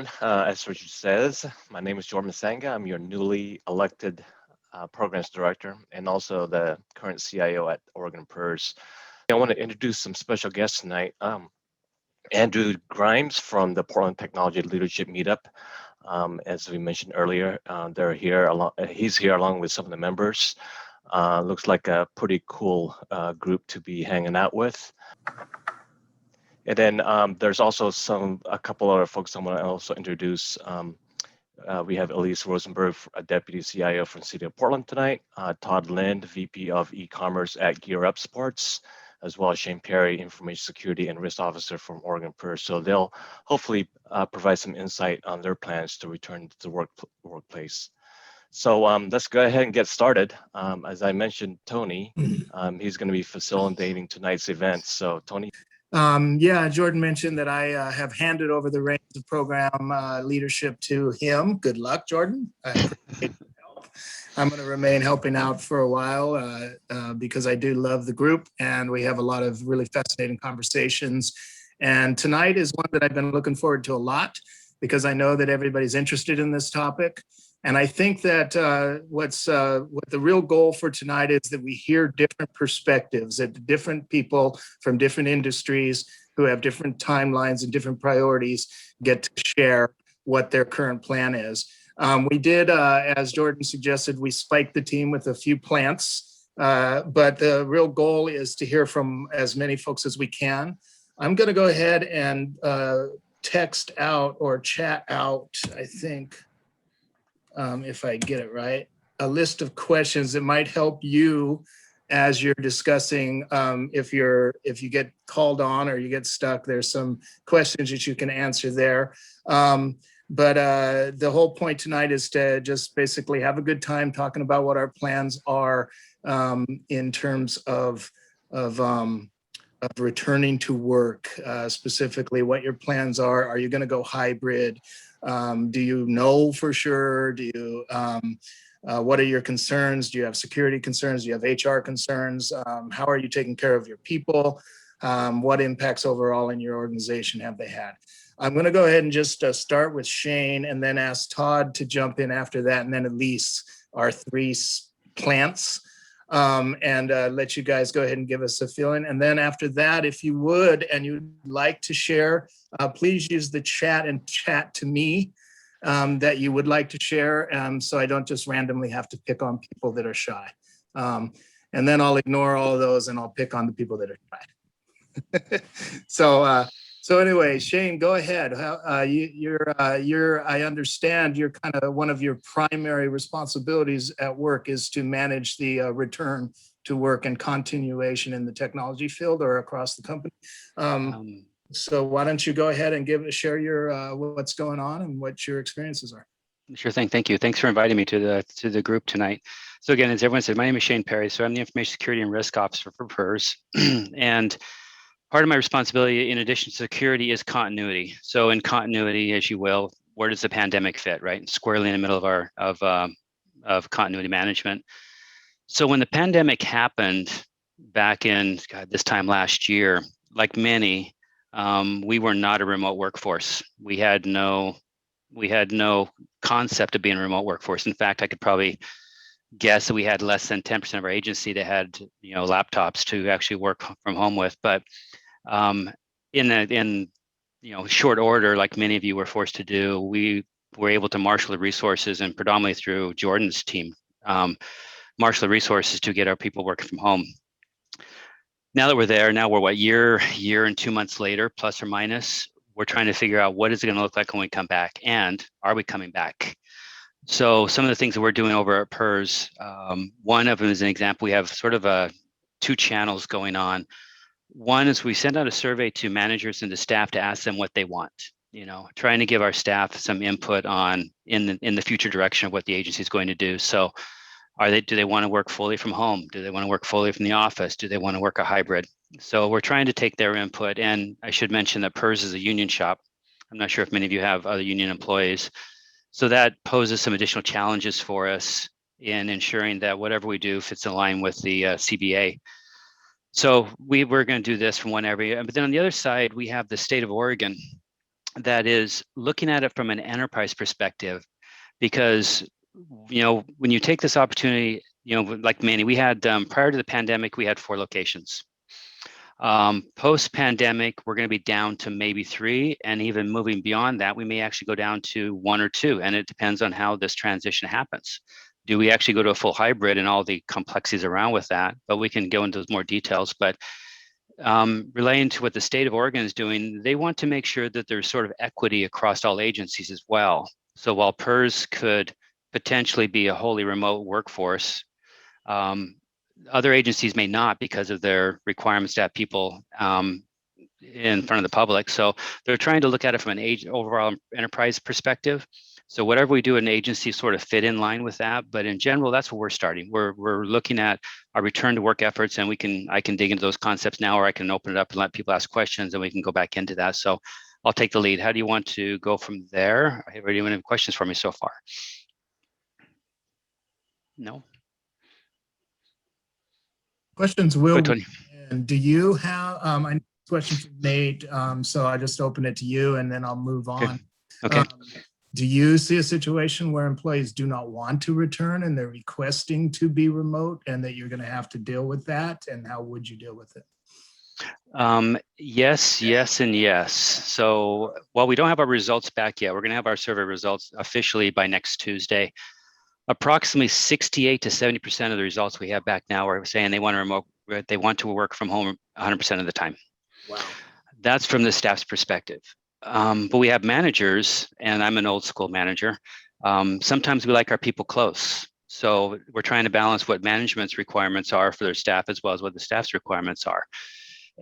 everyone. As Richard says, my name is Jordan Masanga. I'm your newly elected programs director and also the current CIO at Oregon PERS. I want to introduce some special guests tonight. Andrew Grimes from the Portland Technology Leadership Meetup. As we mentioned earlier, he's here along with some of the members. Looks like a pretty cool group to be hanging out with. And then there's also a couple other folks I want to also introduce. We have Elise Rosenberg, a deputy CIO from City of Portland tonight. Todd Lind, VP of e-commerce at Gear Up Sports, as well as Shane Perry, information security and risk officer from Oregon PERS. So they'll hopefully provide some insight on their plans to return to the workplace. So let's go ahead and get started. As I mentioned, Tony, he's going to be facilitating tonight's event. So Tony. Yeah, Jordan mentioned that I have handed over the reins of program leadership to him. Good luck, Jordan. I appreciate your help. I'm going to remain helping out for a while because I do love the group and we have a lot of really fascinating conversations. And tonight is one that I've been looking forward to a lot because I know that everybody's interested in this topic. And I think that what the real goal for tonight is that we hear different perspectives, that different people from different industries who have different timelines and different priorities get to share what their current plan is. We did, as Jordan suggested, we spiked the team with a few plants, but the real goal is to hear from as many folks as we can. I'm going to go ahead and text out or chat out, I think, if I get it right, a list of questions that might help you as you're discussing. If you get called on or you get stuck, there's some questions that you can answer there. But the whole point tonight is to just basically have a good time talking about what our plans are in terms of returning to work, specifically what your plans are. Are you going to go hybrid? Do you know for sure? Do you, what are your concerns? Do you have security concerns? Do you have HR concerns? How are you taking care of your people? What impacts overall in your organization have they had? I'm going to go ahead and just start with Shane and then ask Todd to jump in after that, and then Elise, our three plants, and let you guys go ahead and give us a feeling. And then after that, if you would, and you'd like to share, please use the chat and chat to me that you would like to share, so I don't just randomly have to pick on people that are shy. And then I'll ignore all of those and I'll pick on the people that are shy. So anyway, Shane, go ahead. I understand you're kind of one of your primary responsibilities at work is to manage the return to work and continuation in the technology field or across the company. So why don't you go ahead and share your what's going on and what your experiences are. Sure thing. Thank you. Thanks for inviting me to the group tonight. So again, as everyone said, my name is Shane Perry. So I'm the Information Security and Risk Officer for PERS. And part of my responsibility, in addition to security, is continuity. So in continuity, as you will, where does the pandemic fit, right? Squarely in the middle of our of continuity management. So when the pandemic happened back in this time last year, like many, we were not a remote workforce. We had no concept of being a remote workforce. In fact, I could probably guess that we had less than 10% of our agency that had laptops to actually work from home with. But in short order, like many of you were forced to do, we were able to marshal the resources, and predominantly through Jordan's team, marshal the resources to get our people working from home. Now that we're there, now we're year and 2 months later, plus or minus, we're trying to figure out what is it going to look like when we come back, and are we coming back? So some of the things that we're doing over at PERS, one of them is an example. We have sort of two channels going on. One is we send out a survey to managers and to staff to ask them what they want, trying to give our staff some input on in the future direction of what the agency is going to do. So do they want to work fully from home? Do they want to work fully from the office? Do they want to work a hybrid? So we're trying to take their input. And I should mention that PERS is a union shop. I'm not sure if many of you have other union employees. So that poses some additional challenges for us in ensuring that whatever we do fits in line with the CBA. So we're going to do this from one area. But then on the other side, we have the state of Oregon. that is looking at it from an enterprise perspective, because when you take this opportunity, like Manny, we had prior to the pandemic, we had 4 locations. Post-pandemic, we're going to be down to maybe 3, and even moving beyond that, we may actually go down to 1 or 2, and it depends on how this transition happens. Do we actually go to a full hybrid and all the complexities around with that? But we can go into more details. But relating to what the state of Oregon is doing, they want to make sure that there's sort of equity across all agencies as well. So while PERS could potentially be a wholly remote workforce, other agencies may not because of their requirements to have people in front of the public. So they're trying to look at it from an overall enterprise perspective. So whatever we do in an agency sort of fit in line with that. But in general, that's where we're starting. We're looking at our return to work efforts, and I can dig into those concepts now, or I can open it up and let people ask questions, and we can go back into that. So I'll take the lead. How do you want to go from there? Or do you have questions for me so far? No? Questions will. Tony. And do you have, I know this question from Nate, so I just open it to you and then I'll move on. Okay. Do you see a situation where employees do not want to return and they're requesting to be remote, and that you're going to have to deal with that? And how would you deal with it? Yes, and yes. So while we don't have our results back yet, we're going to have our survey results officially by next Tuesday. Approximately 68 to 70% of the results we have back now are saying they want to work from home 100% of the time. Wow. That's from the staff's perspective. But we have managers, and I'm an old school manager. Sometimes we like our people close. So we're trying to balance what management's requirements are for their staff as well as what the staff's requirements are.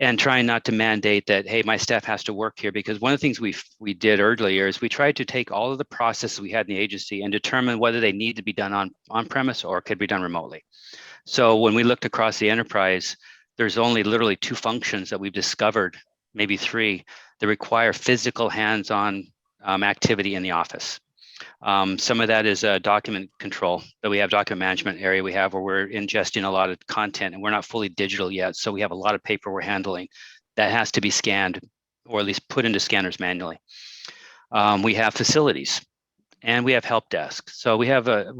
And trying not to mandate that, hey, my staff has to work here, because one of the things we did earlier is we tried to take all of the processes we had in the agency and determine whether they need to be done on premise or could be done remotely. So when we looked across the enterprise, there's only literally 2 functions that we've discovered, maybe 3, that require physical hands-on activity in the office. Some of that is document control, that we have document management area we have where we're ingesting a lot of content, and we're not fully digital yet. So we have a lot of paper we're handling that has to be scanned, or at least put into scanners manually. We have facilities, and we have help desk. So we have a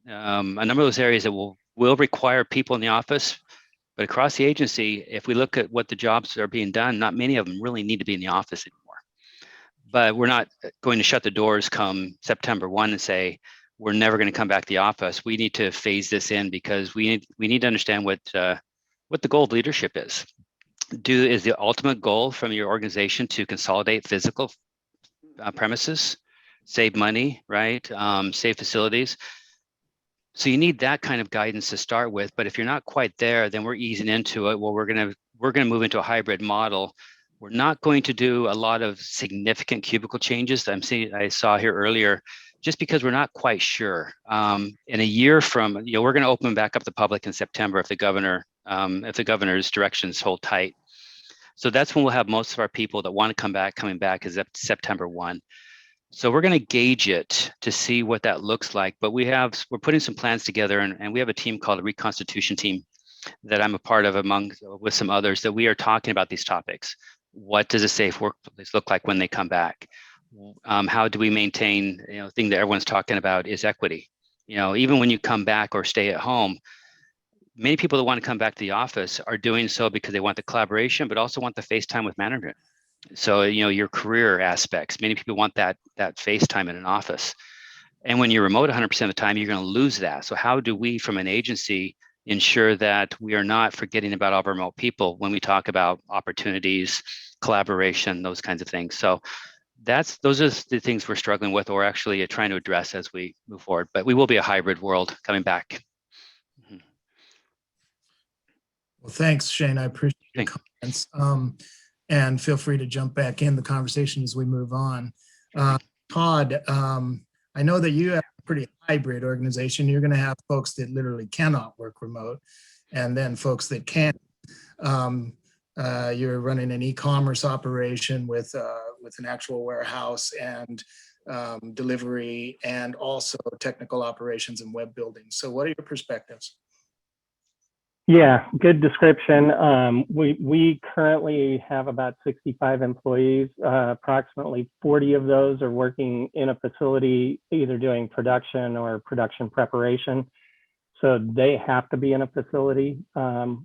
number of those areas that will require people in the office. But across the agency, if we look at what the jobs are being done, not many of them really need to be in the office anymore. But we're not going to shut the doors come September 1 and say, we're never going to come back to the office. We need to phase this in, because we need to understand what the goal of leadership is. Is the ultimate goal from your organization to consolidate physical premises, save money, right? Save facilities. So you need that kind of guidance to start with. But if you're not quite there, then we're easing into it. Well, we're going to move into a hybrid model. We're not going to do a lot of significant cubicle changes. I saw here earlier, just because we're not quite sure. In a year from, we're going to open back up the public in September if the governor's directions hold tight. So that's when we'll have most of our people that want to coming back is September 1. So we're going to gauge it to see what that looks like. But we're putting some plans together, and we have a team called a reconstitution team that I'm a part of with some others, that we are talking about these topics. What does a safe workplace look like when they come back? How do we maintain, the thing that everyone's talking about is equity. Even when you come back or stay at home, many people that want to come back to the office are doing so because they want the collaboration, but also want the face time with management. So, your career aspects, many people want that face time in an office. And when you're remote 100% of the time, you're going to lose that. So how do we, from an agency, ensure that we are not forgetting about all our remote people when we talk about opportunities, collaboration, those kinds of things? So those are the things we're struggling with, or actually trying to address as we move forward. But we will be a hybrid world coming back. Well, thanks, Shane. I appreciate your comments. And feel free to jump back in the conversation as we move on. Todd, I know that you have a pretty hybrid organization. You're going to have folks that literally cannot work remote, and then folks that can. You're running an e-commerce operation with an actual warehouse and delivery, and also technical operations and web building. So what are your perspectives? Yeah, good description. We currently have about 65 employees. Approximately 40 of those are working in a facility, either doing production or production preparation. So they have to be in a facility.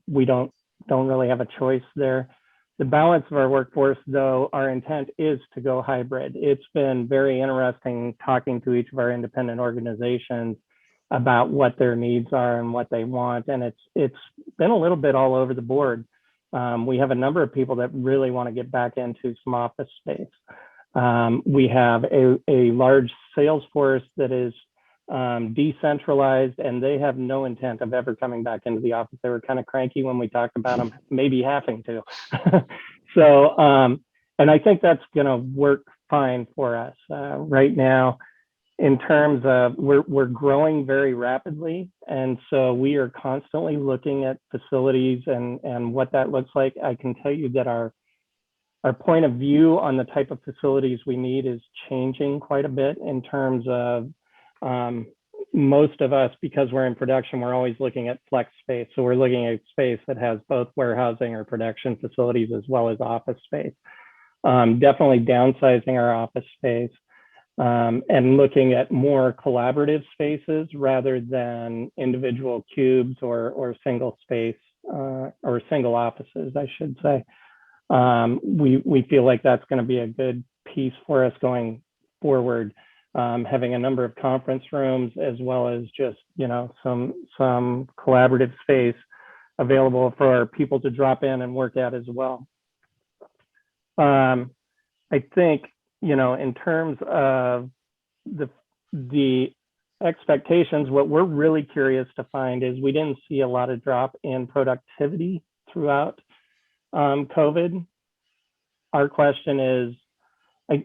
We don't really have a choice there. The balance of our workforce, though, our intent is to go hybrid. It's been very interesting talking to each of our independent organizations about what their needs are and what they want, and it's been a little bit all over the board. We have a number of people that really want to get back into some office space. We have a large sales force that is decentralized, and they have no intent of ever coming back into the office. They were kind of cranky when we talked about them maybe having to. So, and I think that's going to work fine for us right now. In terms of we're growing very rapidly, and so we are constantly looking at facilities and what that looks like. I can tell you that our point of view on the type of facilities we need is changing quite a bit in terms of most of us, because we're in production, we're always looking at flex space. So we're looking at space that has both warehousing or production facilities as well as office space. Definitely downsizing our office space. And looking at more collaborative spaces rather than individual cubes or single space or single offices, I should say. We feel like that's going to be a good piece for us going forward, having a number of conference rooms as well as just, some collaborative space available for people to drop in and work at as well. I think, in terms of the expectations, what we're really curious to find is we didn't see a lot of drop in productivity throughout COVID. Our question is,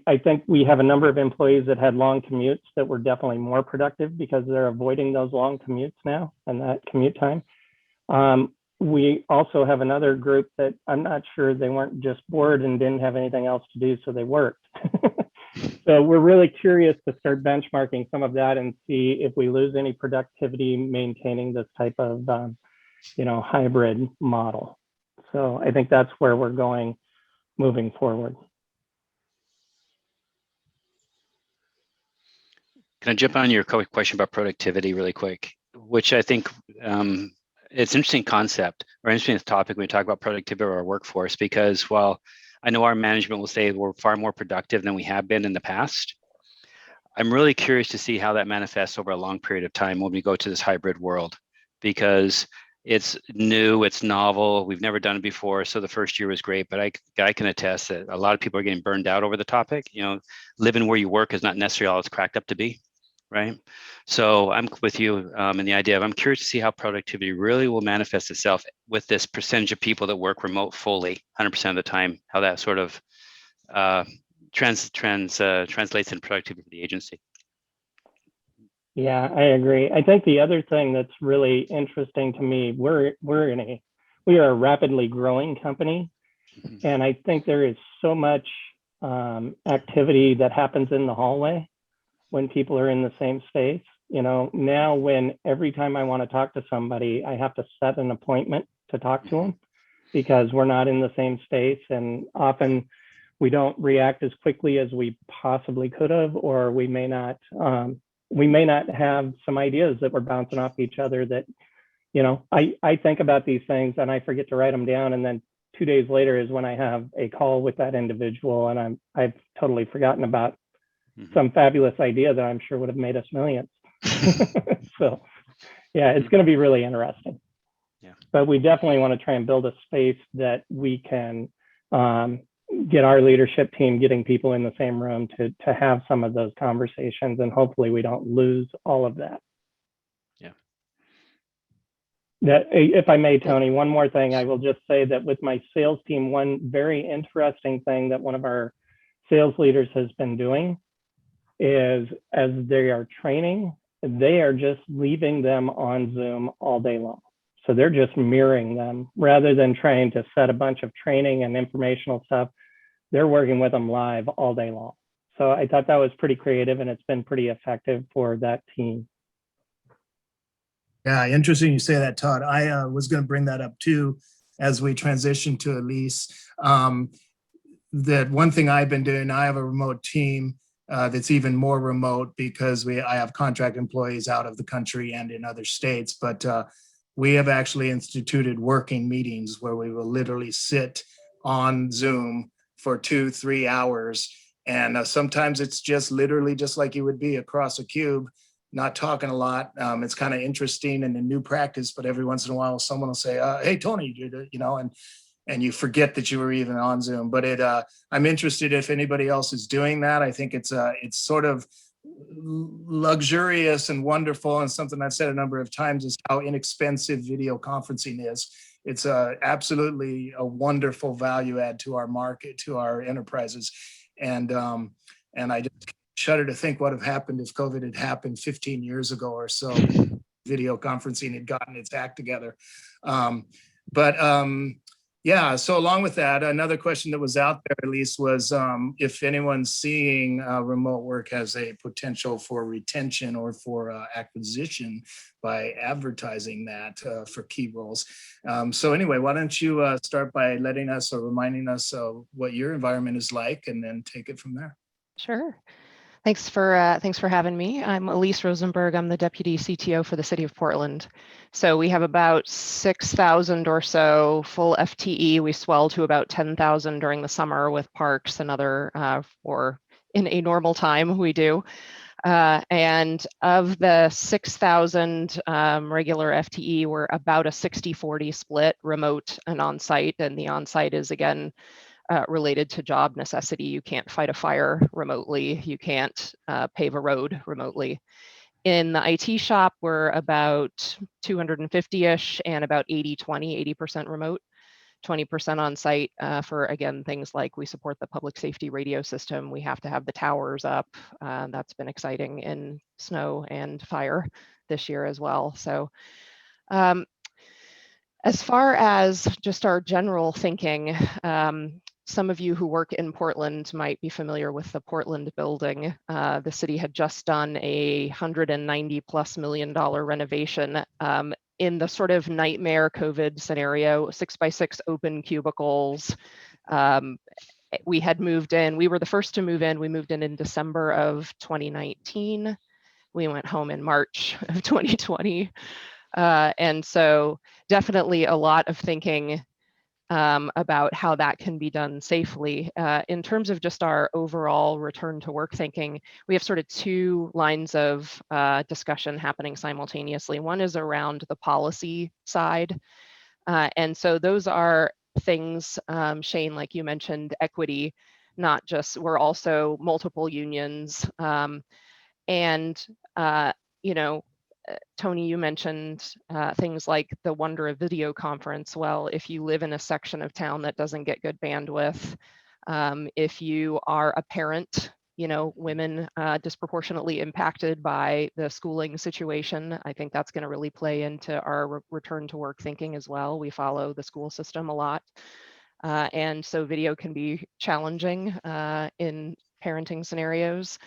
I think we have a number of employees that had long commutes that were definitely more productive because they're avoiding those long commutes now and that commute time. We also have another group that I'm not sure, they weren't just bored and didn't have anything else to do, so they worked. So we're really curious to start benchmarking some of that and see if we lose any productivity maintaining this type of, hybrid model. So I think that's where we're going moving forward. Can I jump on your question about productivity really quick, which I think it's an interesting concept or interesting topic when we talk about productivity of our workforce, because while I know our management will say we're far more productive than we have been in the past, I'm really curious to see how that manifests over a long period of time when we go to this hybrid world, because it's new, it's novel, we've never done it before. So the first year was great, but I can attest that a lot of people are getting burned out over the topic. Living where you work is not necessarily all it's cracked up to be. Right. So I'm with you in the idea of I'm curious to see how productivity really will manifest itself with this percentage of people that work remote fully 100% of the time, how that sort of translates into productivity for the agency. Yeah, I agree. I think the other thing that's really interesting to me, we are a rapidly growing company. Mm-hmm. And I think there is so much activity that happens in the hallway when people are in the same space. Now when every time I want to talk to somebody, I have to set an appointment to talk to them because we're not in the same space, and often we don't react as quickly as we possibly could have, or we may not have some ideas that we're bouncing off each other that, I think about these things and I forget to write them down, and then 2 days later is when I have a call with that individual and I've totally forgotten about some fabulous idea that I'm sure would have made us millions. So yeah, it's going to be really interesting. Yeah. But we definitely want to try and build a space that we can get our leadership team, getting people in the same room to have some of those conversations, and hopefully we don't lose all of that. Yeah. That, if I may, Tony, one more thing, I will just say that with my sales team, one very interesting thing that one of our sales leaders has been doing is, as they are training, they are just leaving them on Zoom all day long. So they're just mirroring them rather than trying to set a bunch of training and informational stuff. They're working with them live all day long. So I thought that was pretty creative, and it's been pretty effective for that team. Yeah, interesting you say that, Todd. I was going to bring that up too as we transition to Elise. That one thing I've been doing, I have a remote team that's even more remote because I have contract employees out of the country and in other states, but we have actually instituted working meetings where we will literally sit on Zoom for 2-3 hours. And sometimes it's just literally just like you would be across a cube, not talking a lot. It's kind of interesting and a new practice, but every once in a while, someone will say, "Hey, Tony, you know," and you forget that you were even on Zoom. But I'm interested if anybody else is doing that. I think it's sort of luxurious and wonderful, and something I've said a number of times is how inexpensive video conferencing is. It's absolutely a wonderful value add to our market, to our enterprises, and I just shudder to think what would have happened if COVID had happened 15 years ago or so. Video conferencing had gotten its act together, but yeah, so along with that, another question that was out there, Elise, was if anyone's seeing remote work as a potential for retention or for acquisition by advertising that for key roles. So anyway, why don't you start by letting us or reminding us what your environment is like, and then take it from there. Sure. Thanks for having me. I'm Elise Rosenberg. I'm the Deputy CTO for the City of Portland. So we have about 6,000 or so full FTE. We swell to about 10,000 during the summer with parks and other, or in a normal time we do. And of the 6,000 regular FTE, we're about a 60-40 split, remote and on-site. And the on-site is, again, related to job necessity. You can't fight a fire remotely. You can't pave a road remotely. In the IT shop, we're about 250-ish and about 80-20, 80% remote, 20% on site for, again, things like we support the public safety radio system. We have to have the towers up. That's been exciting in snow and fire this year as well. So as far as just our general thinking, some of you who work in Portland might be familiar with the Portland building. The city had just done a $190+ million renovation in the sort of nightmare COVID scenario, 6x6 open cubicles. We had moved in, we were the first to move in. We moved in December of 2019. We went home in March of 2020. And so definitely a lot of thinking about how that can be done safely. In terms of just our overall return to work thinking, we have sort of two lines of discussion happening simultaneously. One is around the policy side. And so those are things, Shane, like you mentioned, equity, not just, we're also multiple unions. And, you know, Tony, you mentioned things like the wonder of video conference. Well, if you live in a section of town that doesn't get good bandwidth, if you are a parent, you know, women disproportionately impacted by the schooling situation, I think that's going to really play into our return to work thinking as well. We follow the school system a lot. And so video can be challenging in parenting scenarios.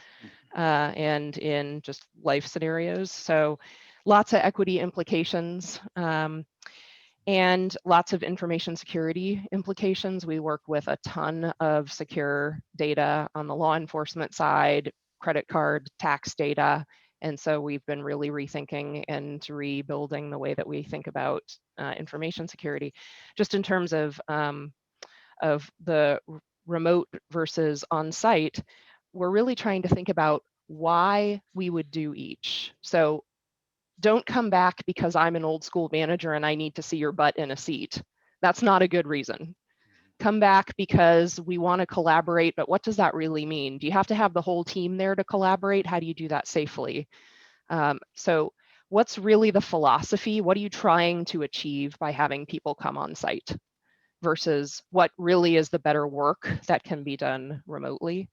And in just life scenarios. So lots of equity implications and lots of information security implications. We work with a ton of secure data on the law enforcement side, credit card, tax data. And so we've been really rethinking and rebuilding the way that we think about information security. Just in terms of the remote versus on-site, we're really trying to think about why we would do each. So don't come back because I'm an old school manager and I need to see your butt in a seat. That's not a good reason. Come back because we want to collaborate, but what does that really mean? Do you have to have the whole team there to collaborate? How do you do that safely? So what's really the philosophy? What are you trying to achieve by having people come on site versus what really is the better work that can be done remotely?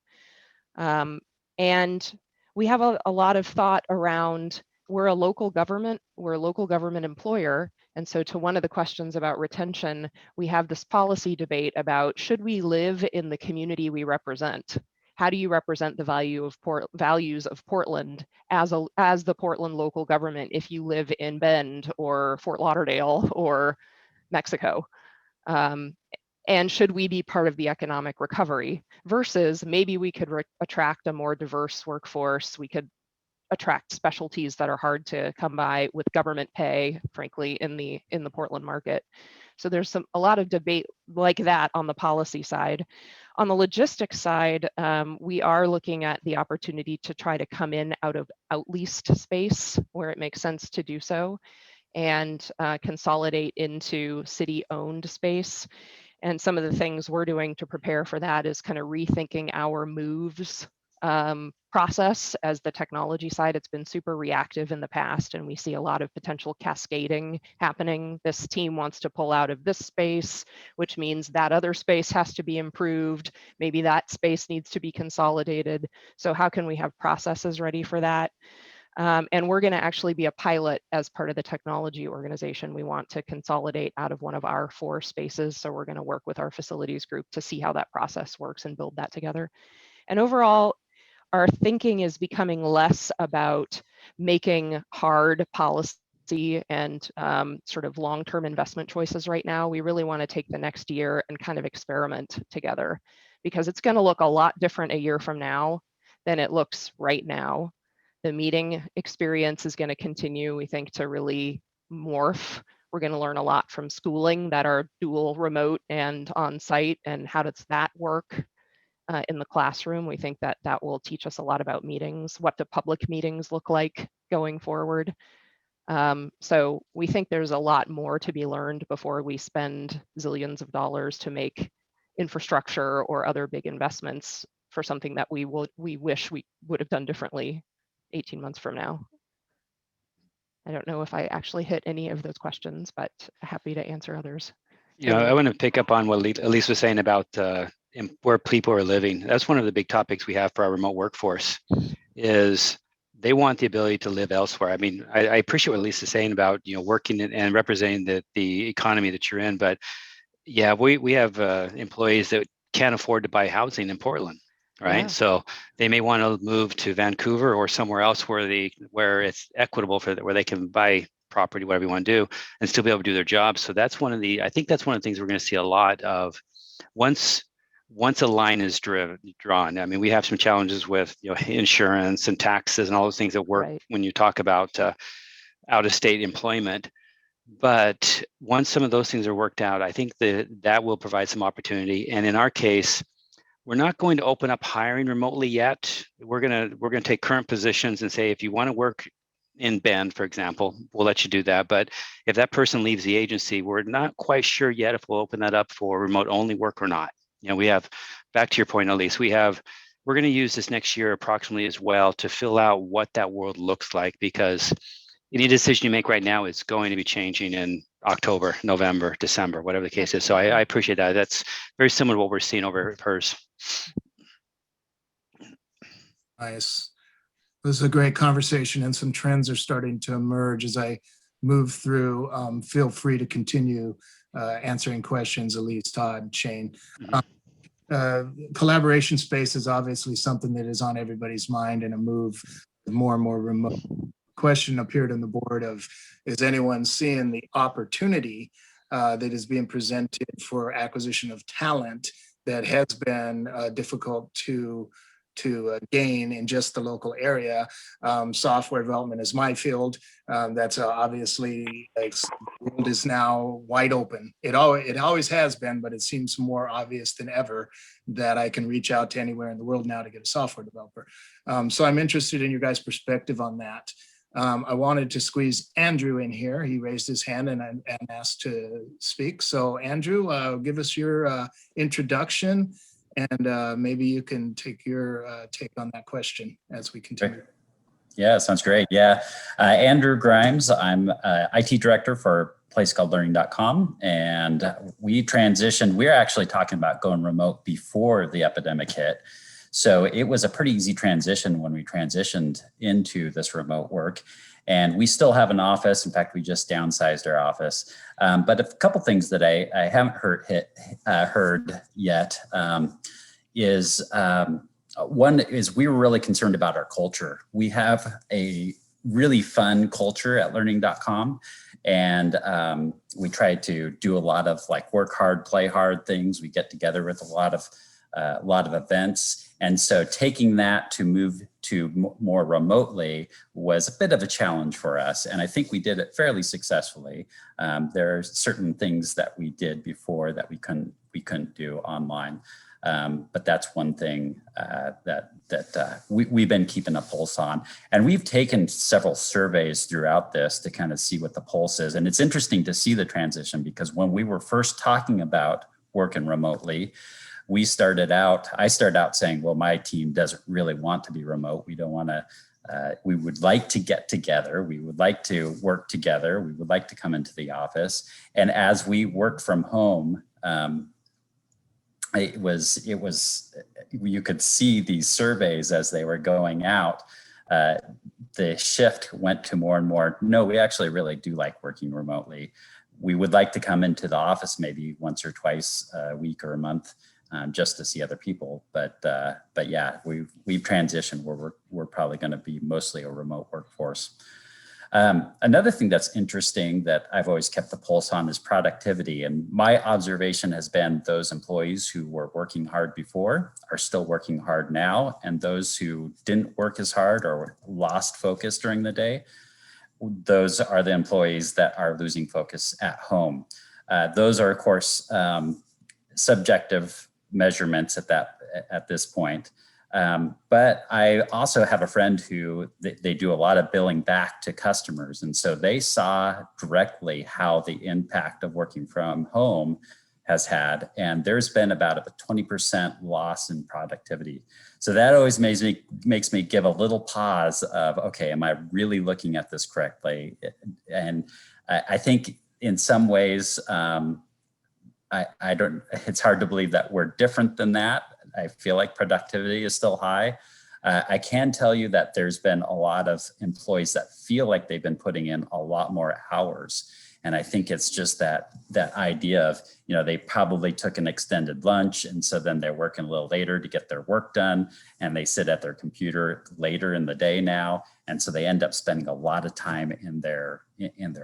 And we have a lot of thought around, we're a local government employer. And so to one of the questions about retention, we have this policy debate about, should we live in the community we represent? how do you represent the values of Portland as the Portland local government if you live in Bend or Fort Lauderdale or Mexico? And should we be part of the economic recovery versus maybe we could attract a more diverse workforce. We could attract specialties that are hard to come by with government pay, frankly, in the Portland market. So there's a lot of debate like that on the policy side. On the logistics side, we are looking at the opportunity to try to come in out of outleased space where it makes sense to do so, and consolidate into city-owned space. And some of the things we're doing to prepare for that is kind of rethinking our moves process. As the technology side, it's been super reactive in the past, and we see a lot of potential cascading happening. This team wants to pull out of this space, which means that other space has to be improved. Maybe that space needs to be consolidated. So how can we have processes ready for that? And we're going to actually be a pilot as part of the technology organization. We want to consolidate out of one of our 4 spaces. So we're going to work with our facilities group to see how that process works and build that together. And overall, our thinking is becoming less about making hard policy and sort of long-term investment choices right now. We really want to take the next year and kind of experiment together, because it's going to look a lot different a year from now than it looks right now. The meeting experience is going to continue, we think, to really morph. We're going to learn a lot from schooling that are dual remote and on-site, and how does that work in the classroom. We think that that will teach us a lot about meetings. What do public meetings look like going forward? So we think there's a lot more to be learned before we spend zillions of dollars to make infrastructure or other big investments for something that we wish we would have done differently 18 months from now. I don't know if I actually hit any of those questions, but happy to answer others. You know, I want to pick up on what Elise was saying about where people are living. That's one of the big topics we have for our remote workforce, is they want the ability to live elsewhere. I mean, I appreciate what Elise is saying about, you know, working and representing the economy that you're in, but yeah, we have employees that can't afford to buy housing in Portland, right? Yeah. So they may want to move to Vancouver or somewhere else where it's equitable where they can buy property, whatever you want to do, and still be able to do their job. So that's I think that's one of the things we're going to see a lot of once a line is drawn. I mean, we have some challenges with, you know, insurance and taxes and all those things that work Right. when you talk about out-of-state employment. But once some of those things are worked out, I think that will provide some opportunity. And in our case, we're not going to open up hiring remotely yet. We're gonna take current positions and say, if you want to work in Bend, for example, we'll let you do that. But if that person leaves the agency, we're not quite sure yet if we'll open that up for remote only work or not. You know, we have, back to your point, Elise, we're going to use this next year approximately as well to fill out what that world looks like, because any decision you make right now is going to be changing in October, November, December, whatever the case is. So I appreciate that. That's very similar to what we're seeing over at PERS. Nice. This is a great conversation, and some trends are starting to emerge as I move through. Feel free to continue answering questions, Elise, Todd, Shane. Collaboration space is obviously something that is on everybody's mind, and a move more and more remote. Question appeared on the board of, is anyone seeing the opportunity that is being presented for acquisition of talent that has been difficult to gain in just the local area? Software development is my field. That's obviously, the world is now wide open. It always has been, but it seems more obvious than ever that I can reach out to anywhere in the world now to get a software developer. So I'm interested in your guys' perspective on that. I wanted to squeeze Andrew in here. He raised his hand and asked to speak. So Andrew, give us your introduction, and maybe you can take your take on that question as we continue. Great. Yeah, sounds great. Yeah, Andrew Grimes. I'm IT director for a place called learning.com, and we transitioned. We're actually talking about going remote before the epidemic hit. So it was a pretty easy transition when we transitioned into this remote work. And we still have an office. In fact, we just downsized our office. But a couple things that I haven't heard yet is One is we were really concerned about our culture. We have a really fun culture at learning.com. And we try to do a lot of like work hard, play hard things. We get together with a lot of events. And so taking that to move to more remotely was a bit of a challenge for us. And I think we did it fairly successfully. There are certain things that we did before that we couldn't do online. But that's one thing that we've been keeping a pulse on. And we've taken several surveys throughout this to kind of see what the pulse is. And it's interesting to see the transition, because when we were first talking about working remotely, I started out saying, well, my team doesn't really want to be remote. We don't want to, we would like to get together. We would like to work together. We would like to come into the office. And as we worked from home, it was you could see these surveys as they were going out. The shift went to more and more, no, we actually really do like working remotely. We would like to come into the office maybe once or twice a week or a month, just to see other people. But yeah, we've transitioned where we're probably going to be mostly a remote workforce. Another thing that's interesting that I've always kept the pulse on is productivity. And my observation has been those employees who were working hard before are still working hard now. And those who didn't work as hard or lost focus during the day, those are the employees that are losing focus at home. Those are, of course, subjective measurements at this point. But I also have a friend who they do a lot of billing back to customers. And so they saw directly how the impact of working from home has had. And there's been about a 20% loss in productivity. So that always makes me give a little pause of, okay, am I really looking at this correctly? And I think in some ways, it's hard to believe that we're different than that. I feel like productivity is still high. I can tell you that there's been a lot of employees that feel like they've been putting in a lot more hours. And I think it's just that idea of, they probably took an extended lunch. And so then they're working a little later to get their work done. And they sit at their computer later in the day now. And so they end up spending a lot of time in their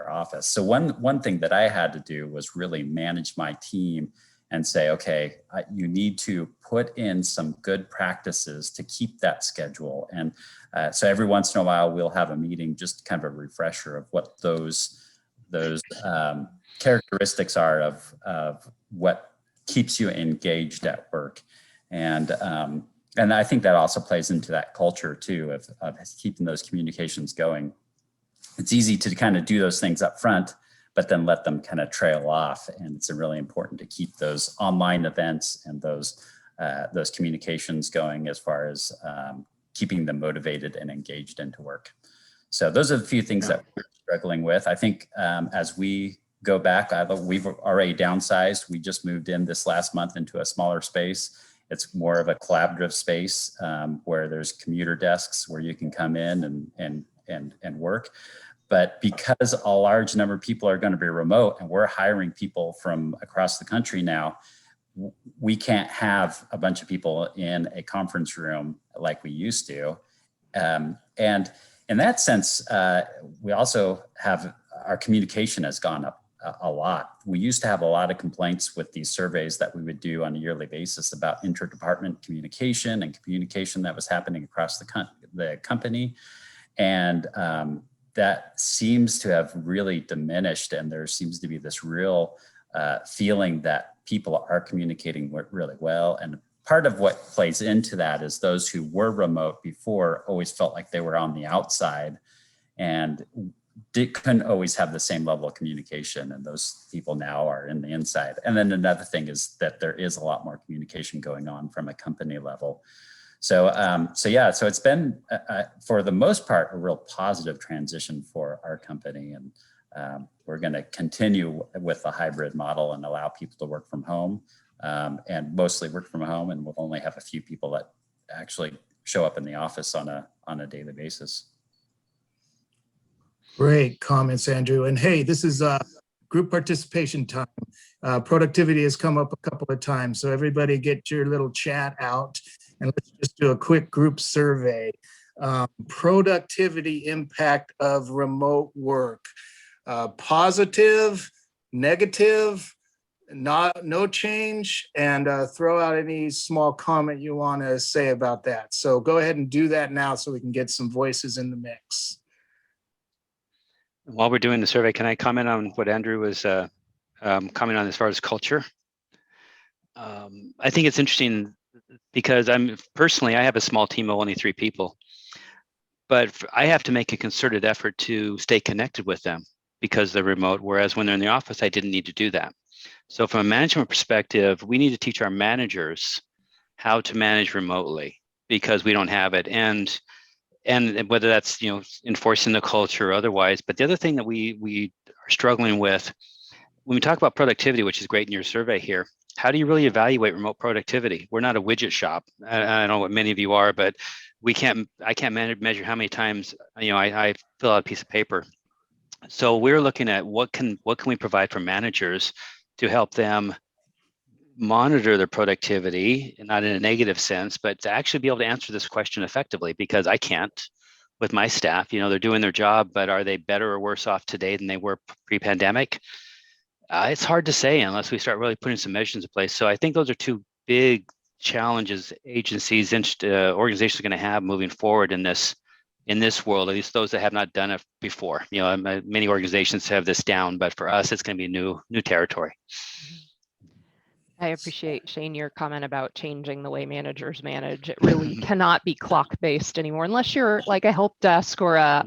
office. So one thing that I had to do was really manage my team and say, okay, you need to put in some good practices to keep that schedule. And so every once in a while, we'll have a meeting, just kind of a refresher of what those characteristics are of what keeps you engaged at work. And I think that also plays into that culture too, of keeping those communications going. It's easy to kind of do those things up front, but then let them kind of trail off. And it's really important to keep those online events and those communications going as far as keeping them motivated and engaged into work. So those are the few things that we're struggling with. I think as we go back, we've already downsized. We just moved in this last month into a smaller space. It's more of a collaborative space where there's commuter desks where you can come in and work. But because a large number of people are going to be remote and we're hiring people from across the country now, we can't have a bunch of people in a conference room like we used to. And in that sense, we also have our communication has gone up a lot. We used to have a lot of complaints with these surveys that we would do on a yearly basis about interdepartment communication and communication that was happening across the company. And that seems to have really diminished, and there seems to be this real feeling that people are communicating really well. And part of what plays into that is those who were remote before always felt like they were on the outside and couldn't always have the same level of communication, and those people now are in the inside. And then another thing is that there is a lot more communication going on from a company level. So it's been, for the most part, a real positive transition for our company. And we're going to continue with the hybrid model and allow people to work from home and mostly work from home. And we'll only have a few people that actually show up in the office on a daily basis. Great comments, Andrew. And hey, this is group participation time. Productivity has come up a couple of times. So everybody get your little chat out. And let's just do a quick group survey. Productivity impact of remote work. Positive, negative, no change, and throw out any small comment you want to say about that. So go ahead and do that now so we can get some voices in the mix. While we're doing the survey, can I comment on what Andrew was commenting on as far as culture? I think it's interesting because I have a small team of only 3 people, but I have to make a concerted effort to stay connected with them because they're remote, whereas when they're in the office, I didn't need to do that. So from a management perspective, we need to teach our managers how to manage remotely because we don't have it. And whether that's, enforcing the culture or otherwise. But the other thing that we are struggling with when we talk about productivity, which is great in your survey here, how do you really evaluate remote productivity? We're not a widget shop. I don't know what many of you are, but I can't measure how many times, I fill out a piece of paper. So we're looking at what can we provide for managers to help them monitor their productivity, not in a negative sense, but to actually be able to answer this question effectively, because I can't with my staff. They're doing their job, but are they better or worse off today than they were pre-pandemic? It's hard to say unless we start really putting some measures in place. So I think those are 2 big challenges agencies and organizations are going to have moving forward in this world, at least those that have not done it before. Many organizations have this down, but for us, it's going to be new territory. I appreciate, Shane, your comment about changing the way managers manage. It really cannot be clock-based anymore, unless you're like a help desk or a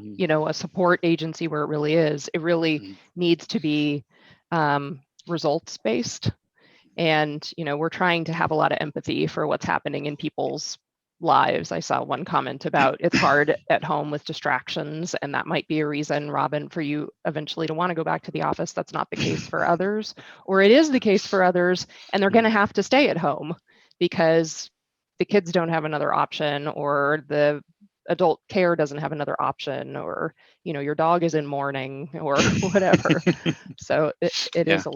support agency where it really is. It really needs to be results-based. And, we're trying to have a lot of empathy for what's happening in people's lives. I saw one comment about it's hard at home with distractions, and that might be a reason, Robin, for you eventually to want to go back to the office. That's not the case for others, or it is the case for others, and they're going to have to stay at home because the kids don't have another option, or the adult care doesn't have another option, or your dog is in mourning or whatever. So it is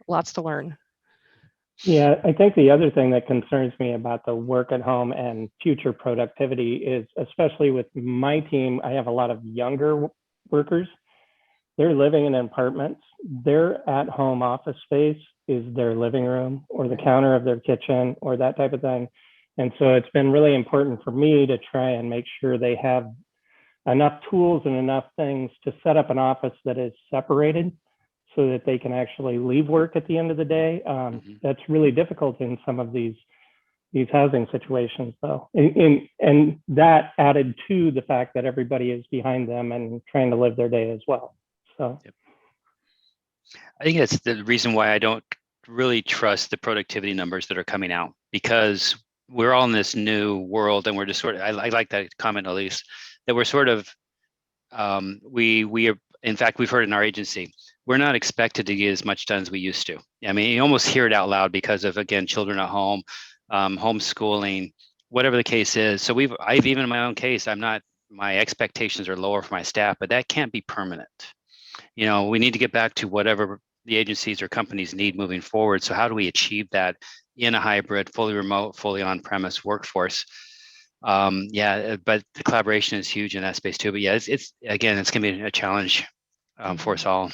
lots to learn. Yeah, I think the other thing that concerns me about the work at home and future productivity is, especially with my team, I have a lot of younger workers. They're living in apartments. Their at-home office space is their living room or the counter of their kitchen or that type of thing. And so it's been really important for me to try and make sure they have enough tools and enough things to set up an office that is separated so that they can actually leave work at the end of the day. That's really difficult in some of these housing situations, though. And that added to the fact that everybody is behind them and trying to live their day as well. So I think that's the reason why I don't really trust the productivity numbers that are coming out, because we're all in this new world and we're just sort of, I like that comment, Elise, that we're sort of, we are, in fact, we've heard in our agency, we're not expected to get as much done as we used to. I mean, you almost hear it out loud because of, again, children at home, homeschooling, whatever the case is. So I've even in my own case, my expectations are lower for my staff, but that can't be permanent. We need to get back to whatever the agencies or companies need moving forward. So how do we achieve that in a hybrid, fully remote, fully on-premise workforce? But the collaboration is huge in that space too. But yeah, it's going to be a challenge for us all.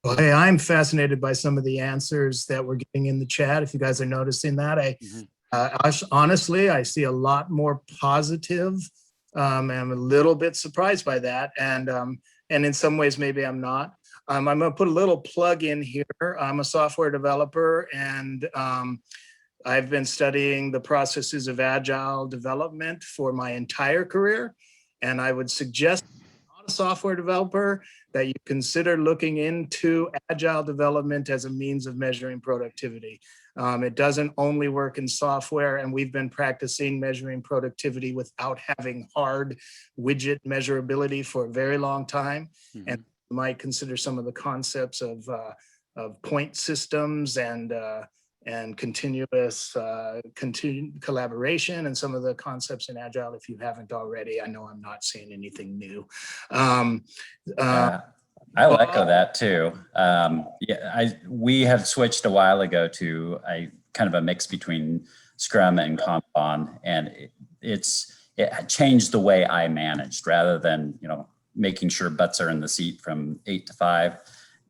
Well, hey, I'm fascinated by some of the answers that we're getting in the chat. If you guys are noticing that, honestly, I see a lot more positive. I'm a little bit surprised by that, and in some ways, maybe I'm not. I'm going to put a little plug in here. I'm a software developer, and I've been studying the processes of agile development for my entire career, and I would suggest a software developer that you consider looking into agile development as a means of measuring productivity. It doesn't only work in software, and we've been practicing measuring productivity without having hard widget measurability for a very long time. And you might consider some of the concepts of point systems and continuous collaboration and some of the concepts in Agile, if you haven't already. I know I'm not saying anything new. I'll echo that too. We have switched a while ago to kind of a mix between Scrum and Kanban, and it changed the way I managed. Rather than making sure butts are in the seat from 8 to 5.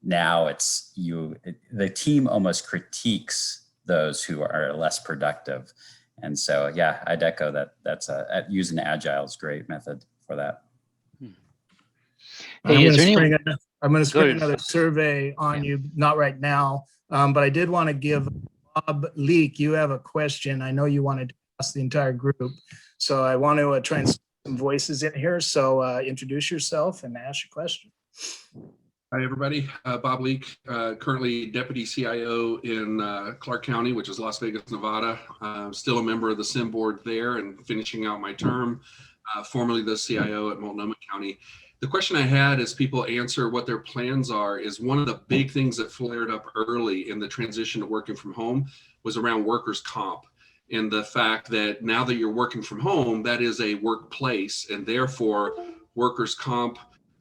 Now the team almost critiques those who are less productive. And so, yeah, I'd echo that. That's using Agile is a great method for that. I'm going to spring ahead. another survey on you, not right now, but I did want to give Bob Leek, you have a question. I know you wanted to ask the entire group, so I want to try and some voices in here. So introduce yourself and ask your question. Hi, everybody. Bob Leek, currently Deputy CIO in Clark County, which is Las Vegas, Nevada. Still a member of the SIM board there and finishing out my term, formerly the CIO at Multnomah County. The question I had as people answer what their plans are is one of the big things that flared up early in the transition to working from home was around workers' comp. And the fact that now that you're working from home, that is a workplace, and therefore workers' comp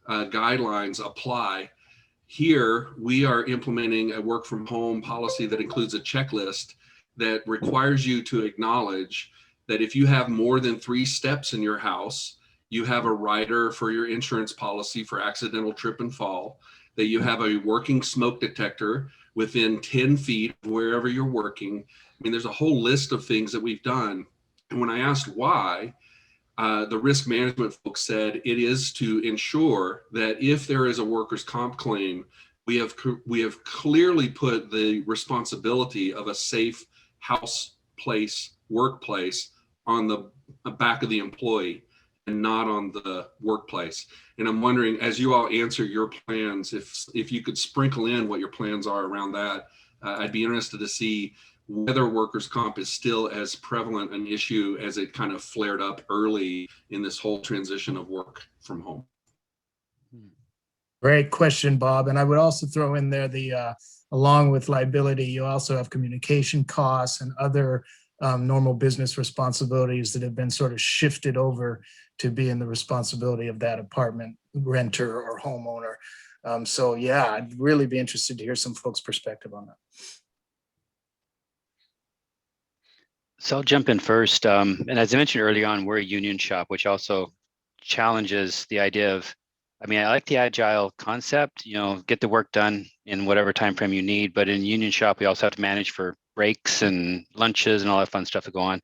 guidelines apply. Here, we are implementing a work from home policy that includes a checklist that requires you to acknowledge that if you have more than 3 steps in your house, you have a rider for your insurance policy for accidental trip and fall, that you have a working smoke detector within 10 feet of wherever you're working. I mean, there's a whole list of things that we've done. And when I asked why, the risk management folks said it is to ensure that if there is a workers' comp claim, we have clearly put the responsibility of a safe house, place, workplace on the back of the employee and not on the workplace. And I'm wondering, as you all answer your plans, if you could sprinkle in what your plans are around that, I'd be interested to see whether workers' comp is still as prevalent an issue as it kind of flared up early in this whole transition of work from home. Great question, Bob. And I would also throw in there along with liability, you also have communication costs and other normal business responsibilities that have been sort of shifted over to be in the responsibility of that apartment renter or homeowner. So yeah, I'd really be interested to hear some folks' perspective on that. So I'll jump in first. And as I mentioned early on, we're a union shop, which also challenges the idea of, I mean, I like the agile concept, get the work done in whatever time frame you need. But in union shop, we also have to manage for breaks and lunches and all that fun stuff to go on.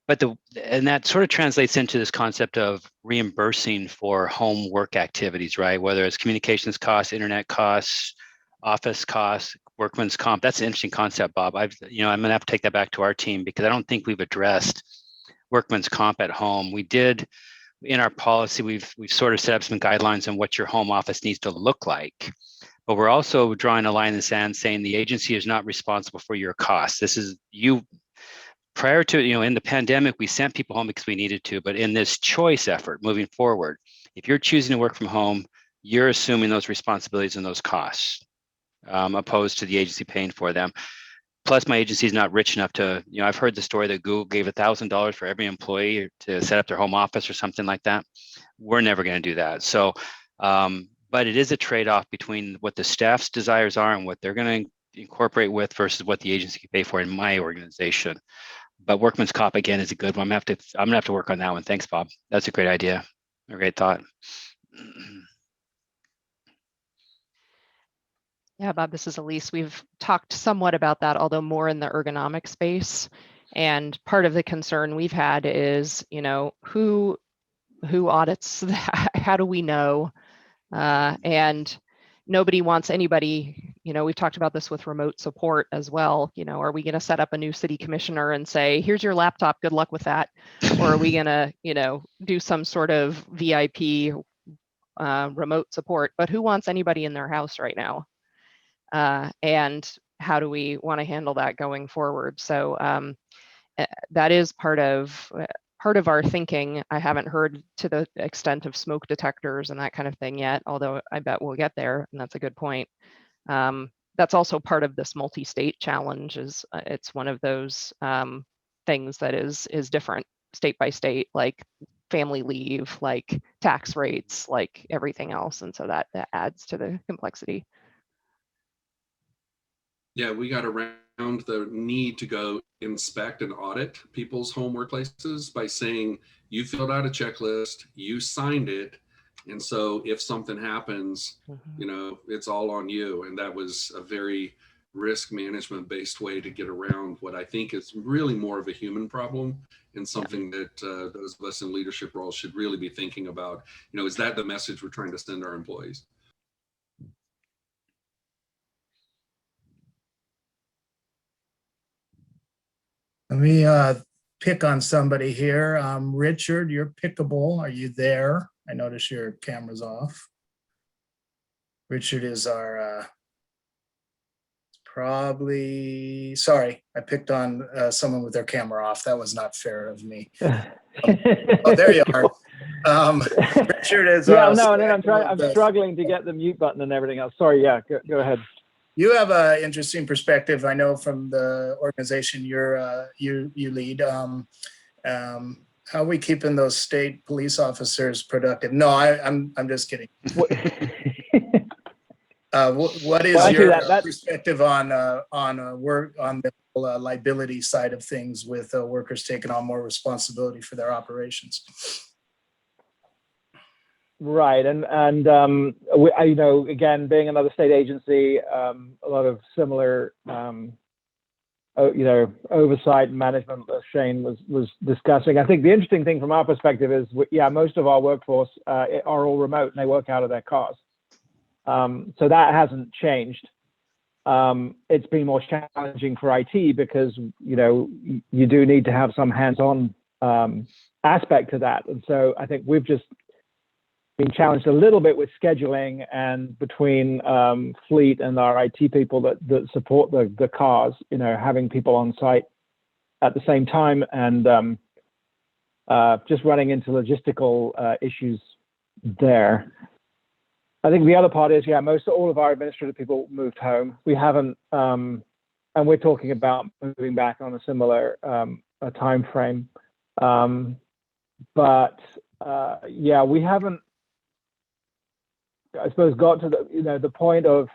And that sort of translates into this concept of reimbursing for home work activities, right? Whether it's communications costs, internet costs, office costs, workman's comp. That's an interesting concept, Bob. I'm gonna have to take that back to our team because I don't think we've addressed workman's comp at home. We did in our policy. We've sort of set up some guidelines on what your home office needs to look like, but we're also drawing a line in the sand saying the agency is not responsible for your costs. This is you. Prior to, in the pandemic, we sent people home because we needed to, but in this choice effort moving forward, if you're choosing to work from home, you're assuming those responsibilities and those costs, opposed to the agency paying for them. Plus, my agency is not rich enough to, I've heard the story that Google gave $1,000 for every employee to set up their home office or something like that. We're never going to do that. So, but it is a trade-off between what the staff's desires are and what they're going to incorporate with versus what the agency can pay for in my organization. But workman's comp again is a good one. I'm gonna have to work on that one. Thanks, Bob. That's a great idea. A great thought. Yeah, Bob, this is Elise. We've talked somewhat about that, although more in the ergonomic space. And part of the concern we've had is, who audits that? How do we know? And nobody wants anybody, we've talked about this with remote support as well. Are we going to set up a new city commissioner and say, here's your laptop, good luck with that? Or are we going to, do some sort of VIP remote support? But who wants anybody in their house right now? And how do we want to handle that going forward? So that is part of our thinking. I haven't heard to the extent of smoke detectors and that kind of thing yet, although I bet we'll get there, and that's a good point. That's also part of this multi-state challenge. It's one of those things that is different state by state, like family leave, like tax rates, like everything else, and so that adds to the complexity. Yeah, we got around the need to go inspect and audit people's home workplaces by saying, you filled out a checklist, you signed it, and so if something happens, you know, it's all on you. And that was a very risk management based way to get around what I think is really more of a human problem, and something that those of us in leadership roles should really be thinking about. You know, is that the message we're trying to send our employees? Let me pick on somebody here. Richard, you're pickable. Are you there? I notice your camera's off. Richard is our probably, sorry, I picked on someone with their camera off. That was not fair of me. Oh, there you are. Richard is. Yeah, no, and then I'm struggling to get the mute button and everything else. Sorry, yeah, go ahead. You have an interesting perspective, I know, from the organization you lead. How are we keeping those state police officers productive? No, I'm just kidding. What is your perspective on work on the liability side of things with workers taking on more responsibility for their operations? Right, and you know, again, being another state agency, a lot of similar, you know, oversight and management that Shane was discussing. I think the interesting thing from our perspective is, yeah, most of our workforce are all remote and they work out of their cars. So that hasn't changed. It's been more challenging for IT because, you know, you do need to have some hands-on aspect to that. And so I think we've just been challenged a little bit with scheduling and between fleet and our IT people that support the cars, you know, having people on site at the same time, and just running into logistical issues there. I think the other part is, yeah, all of our administrative people moved home. We haven't, and we're talking about moving back on a similar time frame. But yeah, we haven't, I suppose, got to the, you know, the point of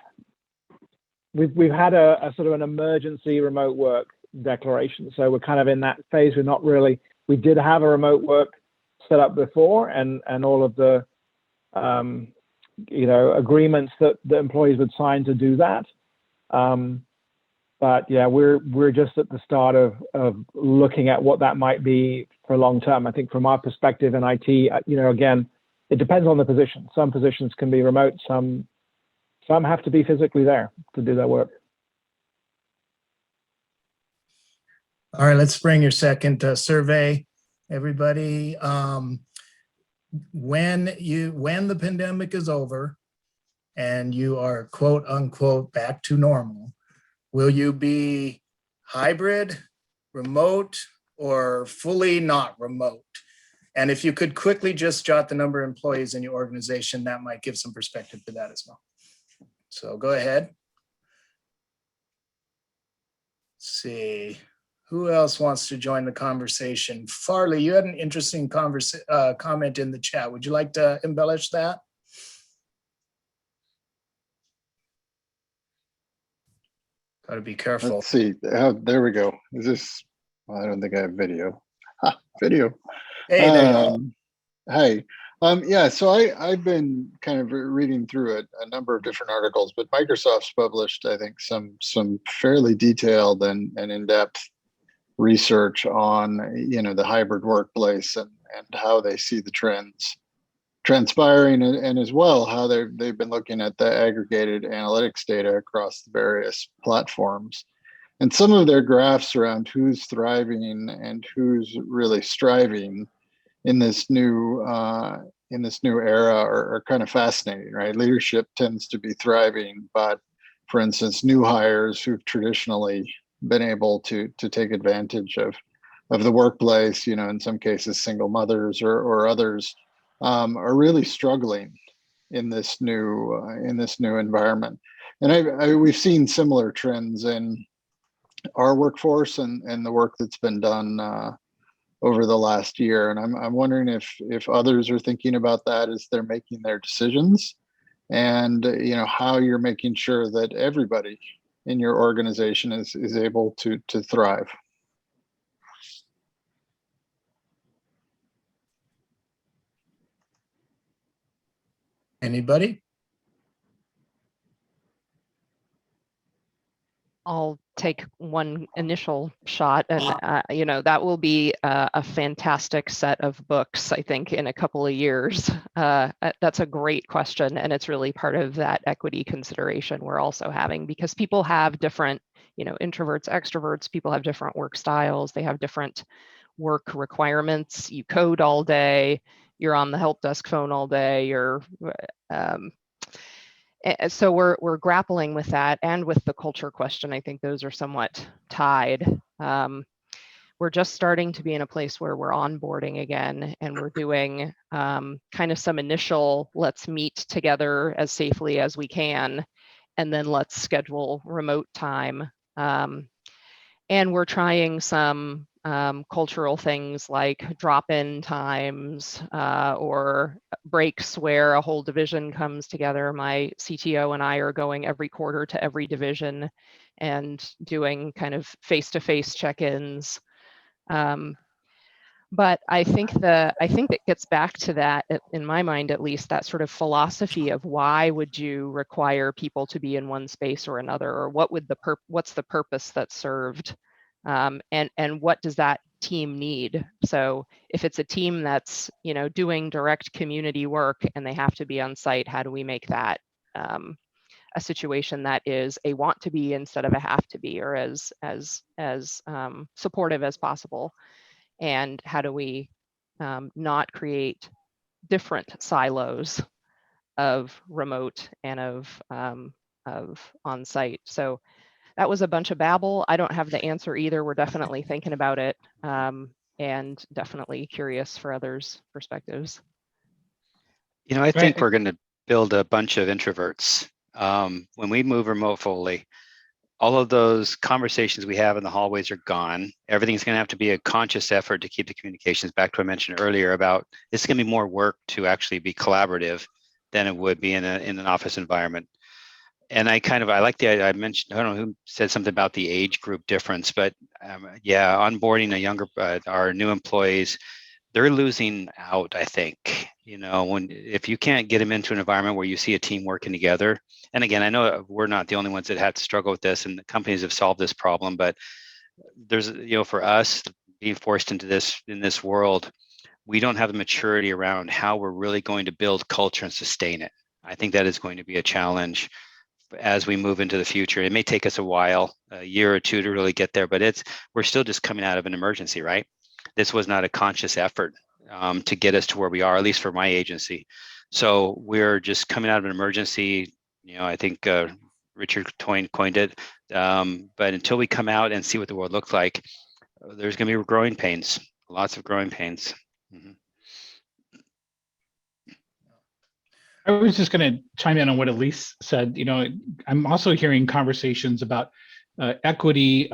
we've had a sort of an emergency remote work declaration. So we're kind of in that phase. We're not really, we did have a remote work set up before, and all of the you know, agreements that the employees would sign to do that. But yeah, we're just at the start of looking at what that might be for long term. I think from our perspective in IT, you know, again, it depends on the position. Some positions can be remote, some have to be physically there to do their work. All right, let's bring your second survey, everybody. When the pandemic is over and you are quote unquote back to normal, will you be hybrid, remote, or fully not remote? And if you could quickly just jot the number of employees in your organization, that might give some perspective to that as well. So go ahead. Let's see. Who else wants to join the conversation? Farley, you had an interesting comment in the chat. Would you like to embellish that? Got to be careful. Let's see. There we go. Is this? Well, I don't think I have video. Video. Hey, there you go. Hey. Yeah, so I've been kind of reading through a number of different articles, but Microsoft's published, I think, some fairly detailed and in-depth research on, you know, the hybrid workplace and how they see the trends transpiring, and as well how they've been looking at the aggregated analytics data across the various platforms, and some of their graphs around who's thriving and who's really striving in this new era are kind of fascinating, right? Leadership tends to be thriving, but for instance, new hires who've traditionally been able to take advantage of the workplace, you know, in some cases single mothers or others, are really struggling in this new environment. And we've seen similar trends in our workforce and the work that's been done over the last year. And I'm wondering if others are thinking about that as they're making their decisions, and you know, how you're making sure that everybody in your organization is able to thrive. Anybody? I'll take one initial shot, and that will be a fantastic set of books, I think, in a couple of years. That's a great question, and it's really part of that equity consideration we're also having, because people have different, introverts, extroverts, people have different work styles, they have different work requirements. You code all day, you're on the help desk phone all day, so we're grappling with that, and with the culture question. I think those are somewhat tied. We're just starting to be in a place where we're onboarding again, and we're doing kind of some initial, let's meet together as safely as we can, and then let's schedule remote time. And we're trying some cultural things like drop-in times or breaks where a whole division comes together. My CTO and I are going every quarter to every division and doing kind of face-to-face check-ins. But I think that gets back to that, in my mind at least, that sort of philosophy of why would you require people to be in one space or another, or what's the purpose that's served, and what does that team need? So if it's a team that's doing direct community work and they have to be on site, how do we make that a situation that is a want to be instead of a have to be, or as supportive as possible? And how do we not create different silos of remote and of on-site? So that was a bunch of babble. I don't have the answer either. We're definitely thinking about it, and definitely curious for others' perspectives. I think we're going to build a bunch of introverts. When we move remote fully, all of those conversations we have in the hallways are gone. Everything's going to have to be a conscious effort to keep the communications, back to what I mentioned earlier about it's going to be more work to actually be collaborative than it would be in an office environment. And I like I mentioned, I don't know who said something about the age group difference, but onboarding our new employees, they're losing out, I think. If you can't get them into an environment where you see a team working together, and again, I know we're not the only ones that had to struggle with this, and the companies have solved this problem, but there's, for us being forced into this, in this world, we don't have the maturity around how we're really going to build culture and sustain it. I think that is going to be a challenge as we move into the future. It may take us a while, a year or two, to really get there, but we're still just coming out of an emergency, right? This was not a conscious effort to get us to where we are, at least for my agency. So we're just coming out of an emergency. I think Richard Toyn coined it. But until we come out and see what the world looks like, there's going to be growing pains, lots of growing pains. Mm-hmm. I was just going to chime in on what Elise said. I'm also hearing conversations about equity,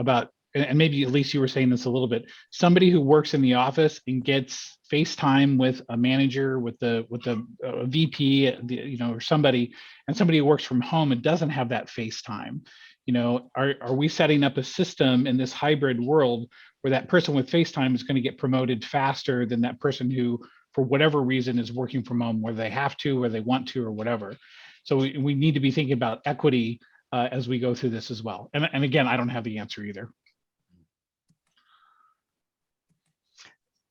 and maybe Elise, you were saying this a little bit, somebody who works in the office and gets FaceTime with a manager, with the VP, or somebody, and somebody who works from home and doesn't have that FaceTime. Are we setting up a system in this hybrid world where that person with FaceTime is going to get promoted faster than that person who, for whatever reason, is working from home, whether they have to or they want to or whatever? So we need to be thinking about equity as we go through this as well. And again, I don't have the answer either.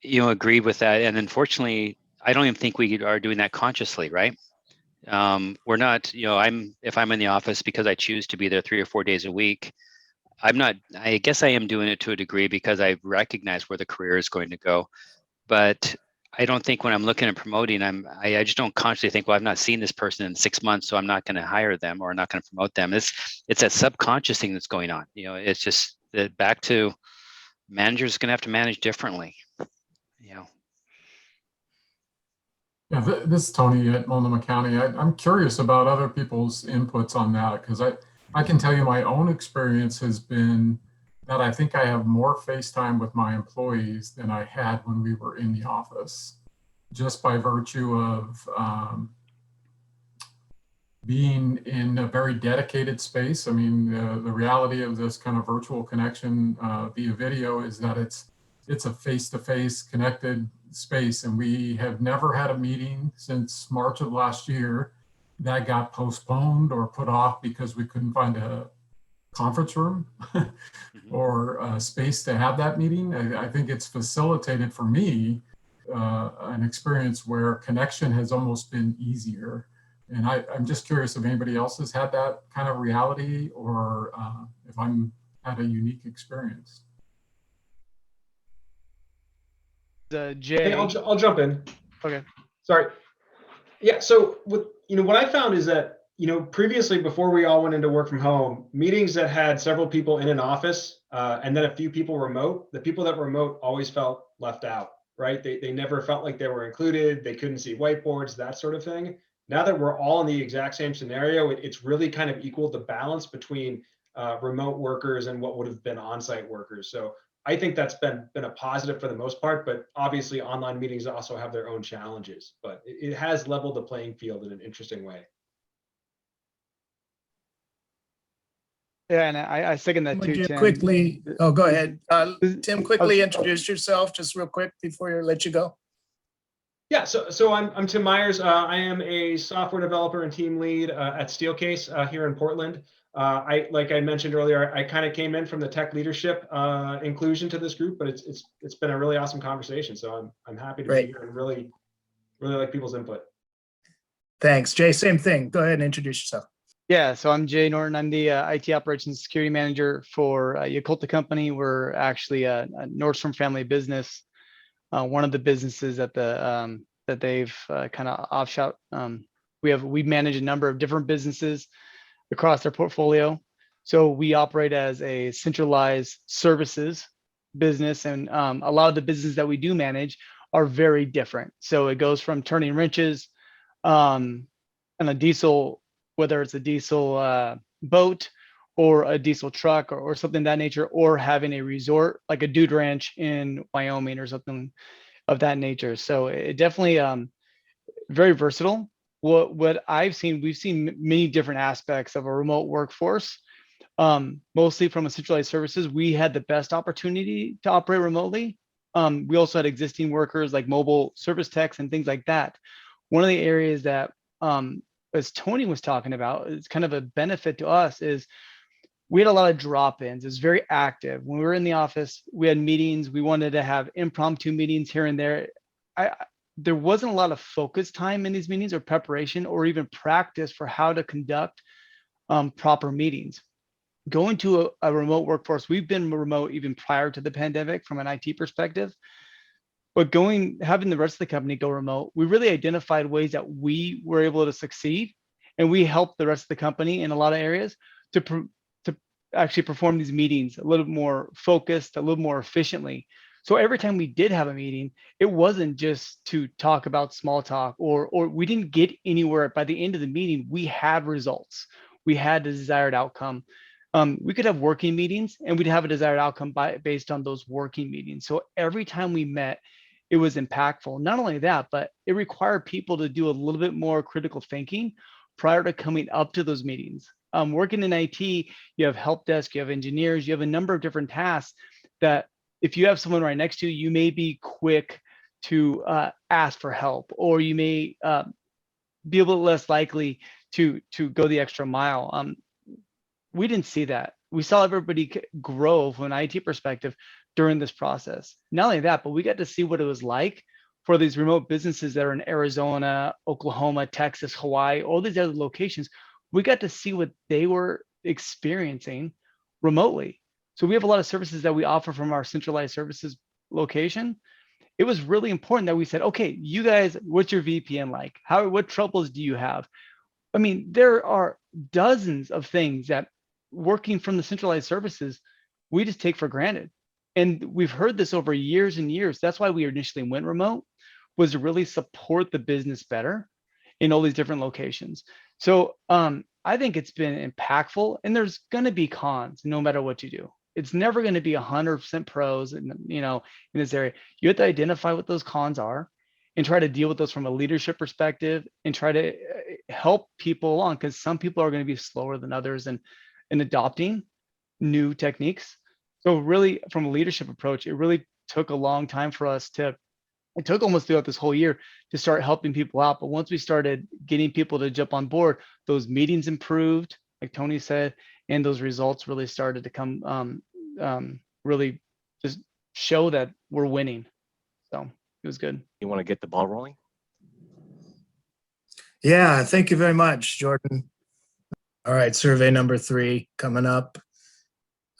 Agreed with that. And unfortunately, I don't even think we are doing that consciously, right? We're not, if I'm in the office because I choose to be there 3 or 4 days a week, I guess I am doing it to a degree because I recognize where the career is going to go. But I don't think when I'm looking at promoting, I just don't consciously think, well, I've not seen this person in 6 months, so I'm not going to hire them or not going to promote them. It's that subconscious thing that's going on. It's just that back to managers going to have to manage differently. Yeah, this is Tony at Multnomah County. I'm curious about other people's inputs on that, because I can tell you my own experience has been that I think I have more FaceTime with my employees than I had when we were in the office, just by virtue of being in a very dedicated space. I mean, the reality of this kind of virtual connection via video is that it's a face-to-face connected space, and we have never had a meeting since March of last year that got postponed or put off because we couldn't find a conference room or a space to have that meeting. I think it's facilitated for me an experience where connection has almost been easier. And I'm just curious if anybody else has had that kind of reality, or if I'm had a unique experience. Jay, Hey, I'll jump in. Okay. Sorry. Yeah. So what I found is that, previously, before we all went into work from home, meetings that had several people in an office and then a few people remote, the people that were remote always felt left out, right? They never felt like they were included. They couldn't see whiteboards, that sort of thing. Now that we're all in the exact same scenario, it's really kind of equaled the balance between remote workers and what would have been on-site workers. So I think that's been a positive for the most part, but obviously online meetings also have their own challenges, but it has leveled the playing field in an interesting way. Yeah, and I second that too, Tim. Quickly, oh, go ahead. Tim, quickly introduce yourself, just real quick before I let you go. Yeah, so I'm Tim Myers. I am a software developer and team lead at Steelcase here in Portland. Like I mentioned earlier, I kind of came in from the tech leadership inclusion to this group, but it's been a really awesome conversation. So I'm happy to be here and really like people's input. Thanks, Jay. Same thing. Go ahead and introduce yourself. Yeah, so I'm Jay Norton. I'm the IT operations security manager for Yakulta Company. We're actually a Nordstrom family business. One of the businesses that they've kind of offshot. We manage a number of different businesses across their portfolio. So we operate as a centralized services business, and a lot of the businesses that we do manage are very different. So it goes from turning wrenches on a diesel, whether it's a diesel boat or a diesel truck or something of that nature, or having a resort like a dude ranch in Wyoming or something of that nature. So it definitely very versatile. What I've seen, we've seen many different aspects of a remote workforce. Mostly from a centralized services, we had the best opportunity to operate remotely. We also had existing workers like mobile service techs and things like that. One of the areas that, as Tony was talking about, is kind of a benefit to us is we had a lot of drop-ins. It's very active. When we were in the office, we had meetings. We wanted to have impromptu meetings here and there. There wasn't a lot of focus time in these meetings or preparation or even practice for how to conduct proper meetings. Going to a remote workforce, we've been remote even prior to the pandemic from an IT perspective, but having the rest of the company go remote, we really identified ways that we were able to succeed, and we helped the rest of the company in a lot of areas to actually perform these meetings a little more focused, a little more efficiently. So every time we did have a meeting, it wasn't just to talk about small talk or we didn't get anywhere. By the end of the meeting, we had results. We had the desired outcome. We could have working meetings and we'd have a desired outcome based on those working meetings. So every time we met, it was impactful. Not only that, but it required people to do a little bit more critical thinking prior to coming up to those meetings. Working in IT, you have help desk, you have engineers, you have a number of different tasks that if you have someone right next to you, you may be quick to ask for help, or you may be a little less likely to go the extra mile. We didn't see that. We saw everybody grow from an IT perspective during this process. Not only that, but we got to see what it was like for these remote businesses that are in Arizona, Oklahoma, Texas, Hawaii, all these other locations. We got to see what they were experiencing remotely. So we have a lot of services that we offer from our centralized services location. It was really important that we said, okay, you guys, what's your VPN like? What troubles do you have? I mean, there are dozens of things that working from the centralized services, we just take for granted. And we've heard this over years and years. That's why we initially went remote, was to really support the business better in all these different locations. So I think it's been impactful, and there's going to be cons no matter what you do. It's never going to be 100% pros, in this area. You have to identify what those cons are and try to deal with those from a leadership perspective and try to help people along, because some people are going to be slower than others in adopting new techniques. So really, from a leadership approach, it really took a long time for us to it took almost throughout this whole year to start helping people out. But once we started getting people to jump on board, those meetings improved, like Tony said, and those results really started to come, really just show that we're winning. So it was good. You want to get the ball rolling? Yeah, thank you very much, Jordan. All right, survey number 3 coming up.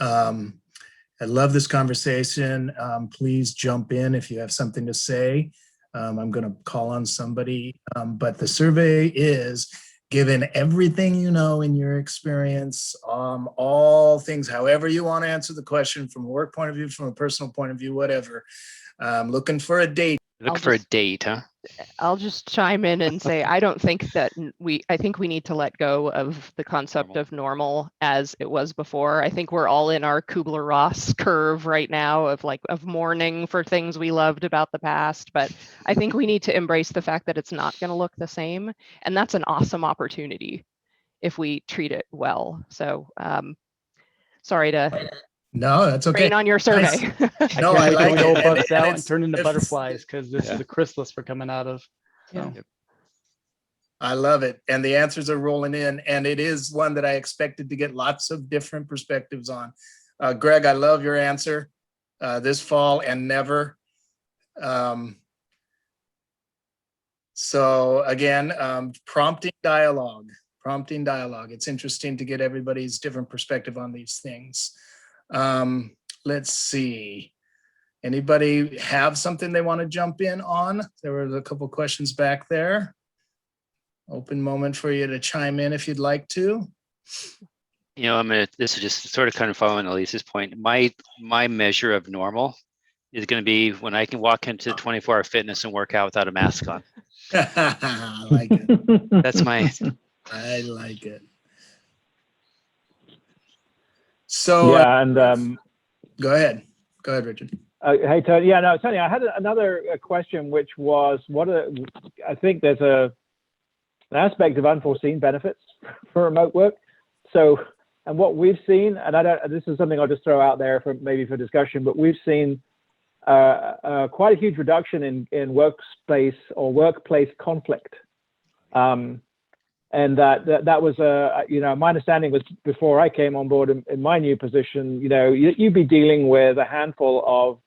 I love this conversation. Please jump in if you have something to say. I'm going to call on somebody, but the survey is, given everything you know in your experience, all things, however you want to answer the question, from a work point of view, from a personal point of view, whatever, looking for a date. Look for a date, huh? I'll just chime in and say, I don't think that I think we need to let go of the concept of normal as it was before. I think we're all in our Kubler-Ross curve right now of mourning for things we loved about the past. But I think we need to embrace the fact that it's not going to look the same. And that's an awesome opportunity if we treat it well. So sorry to No, that's okay. rain on your survey. Nice. No, I like it. All it. bust out and turn into butterflies, because this is the chrysalis we're coming out of. So. Yeah. I love it. And the answers are rolling in. And it is one that I expected to get lots of different perspectives on. Greg, I love your answer. This fall and never. So again, prompting dialogue. It's interesting to get everybody's different perspective on these things. Let's see. Anybody have something they want to jump in on? There were a couple questions back there. Open moment for you to chime in if you'd like to. You know, this is just sort of kind of following Elise's point. My measure of normal is going to be when I can walk into 24-hour fitness and work out without a mask on. I like it. That's my. I like it. So yeah, and go ahead, Richard. Hey, Tony. Yeah, no, Tony. I had another question, which was, I think there's an aspect of unforeseen benefits for remote work. So, and what we've seen, and this is something I'll just throw out there for discussion, but we've seen quite a huge reduction in workspace or workplace conflict. And that was my understanding was, before I came on board in my new position, you'd be dealing with a handful of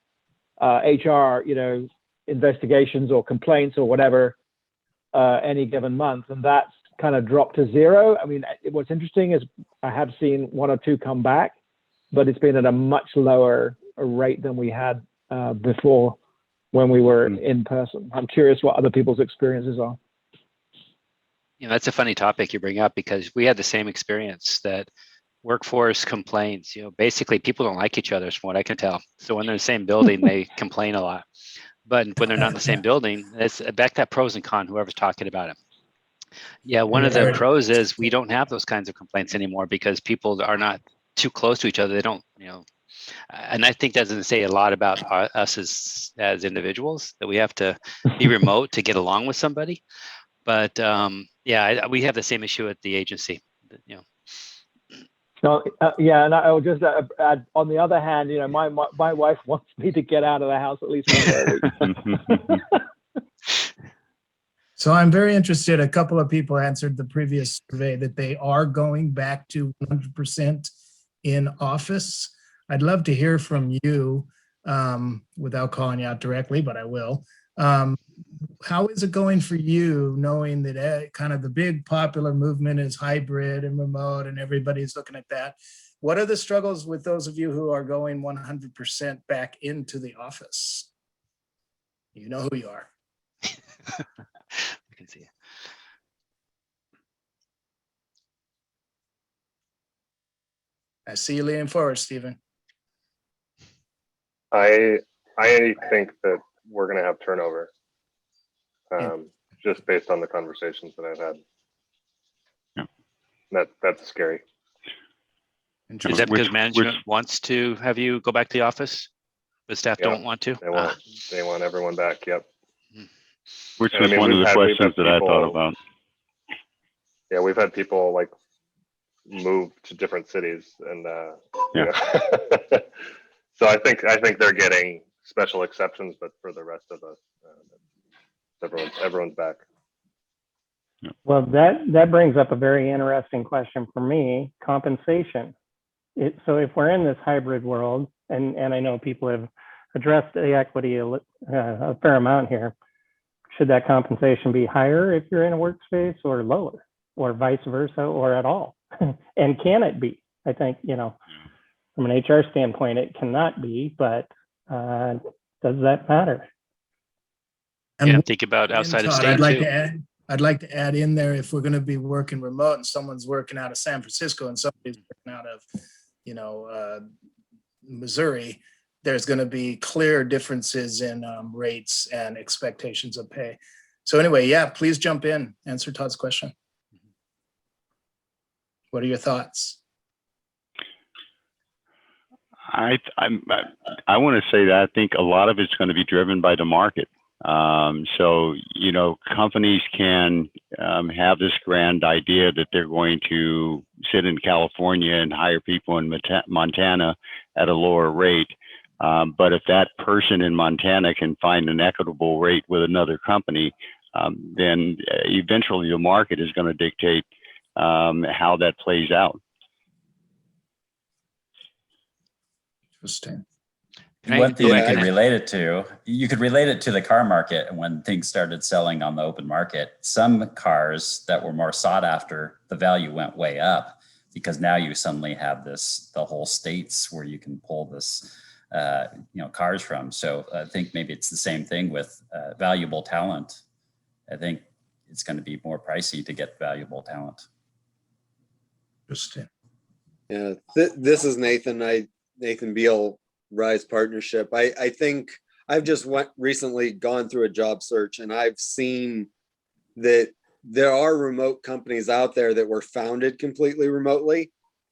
HR, investigations or complaints or whatever any given month, and that's kind of dropped to 0. I mean, what's interesting is I have seen 1 or 2 come back, but it's been at a much lower rate than we had before when we were in person. I'm curious what other people's experiences are. That's a funny topic you bring up, because we had the same experience, that workforce complaints, basically people don't like each other, from what I can tell. So when they're in the same building, they complain a lot. But when they're not in the same building, it's back that pros and cons, whoever's talking about it. Yeah, one of the pros is we don't have those kinds of complaints anymore, because people are not too close to each other. They don't, and I think that doesn't say a lot about us as individuals, that we have to be remote to get along with somebody. But we have the same issue at the agency. No, and I'll just add, on the other hand, my wife wants me to get out of the house at least one day a week. So I'm very interested. A couple of people answered the previous survey that they are going back to 100% in office. I'd love to hear from you, without calling you out directly, but I will. How is it going for you, knowing that kind of the big popular movement is hybrid and remote and everybody's looking at that? What are the struggles with those of you who are going 100% back into the office? You know who you are. I can see it. I see you leaning forward, Stephen. I think that we're going to have turnover, just based on the conversations that I've had. Yeah. That's scary. Is that because management wants to have you go back to the office, but staff don't want to? They want everyone back. Yep. Which was one of the questions that I thought about. Yeah, we've had people move to different cities, and so I think they're getting special exceptions, but for the rest of us, everyone's back. Well, that brings up a very interesting question for me, compensation. So if we're in this hybrid world, and I know people have addressed the equity a fair amount here, should that compensation be higher if you're in a workspace or lower, or vice versa, or at all? And can it be? I think, from an HR standpoint, it cannot be, but does that matter? And think about outside of Todd, state too. I'd like to add in there, if we're going to be working remote and someone's working out of San Francisco and somebody's working out of, Missouri, there's going to be clear differences in rates and expectations of pay. So anyway, yeah, please jump in, answer Todd's question. What are your thoughts? I want to say that I think a lot of it's going to be driven by the market. So, companies can have this grand idea that they're going to sit in California and hire people in Montana at a lower rate. But if that person in Montana can find an equitable rate with another company, then eventually the market is going to dictate how that plays out. Interesting. One thing you could relate it to, the car market. When things started selling on the open market, some cars that were more sought after, the value went way up, because now you suddenly have the whole states where you can pull this, cars from. So I think maybe it's the same thing with valuable talent. I think it's going to be more pricey to get valuable talent. Interesting. Yeah, this is Nathan Beal, Rise Partnership. I think I've just recently gone through a job search, and I've seen that there are remote companies out there that were founded completely remotely,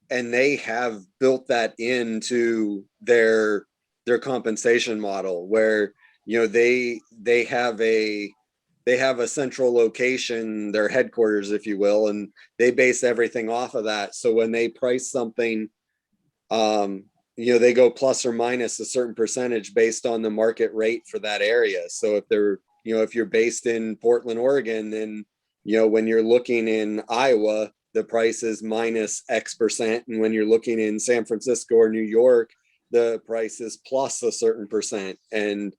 and they have built that into their compensation model, where they have a central location, their headquarters, if you will, and they base everything off of that. So when they price something, they go plus or minus a certain percentage based on the market rate for that area. So if you're based in Portland, Oregon, then, when you're looking in Iowa, the price is minus X percent. And when you're looking in San Francisco or New York, the price is plus a certain percent. And,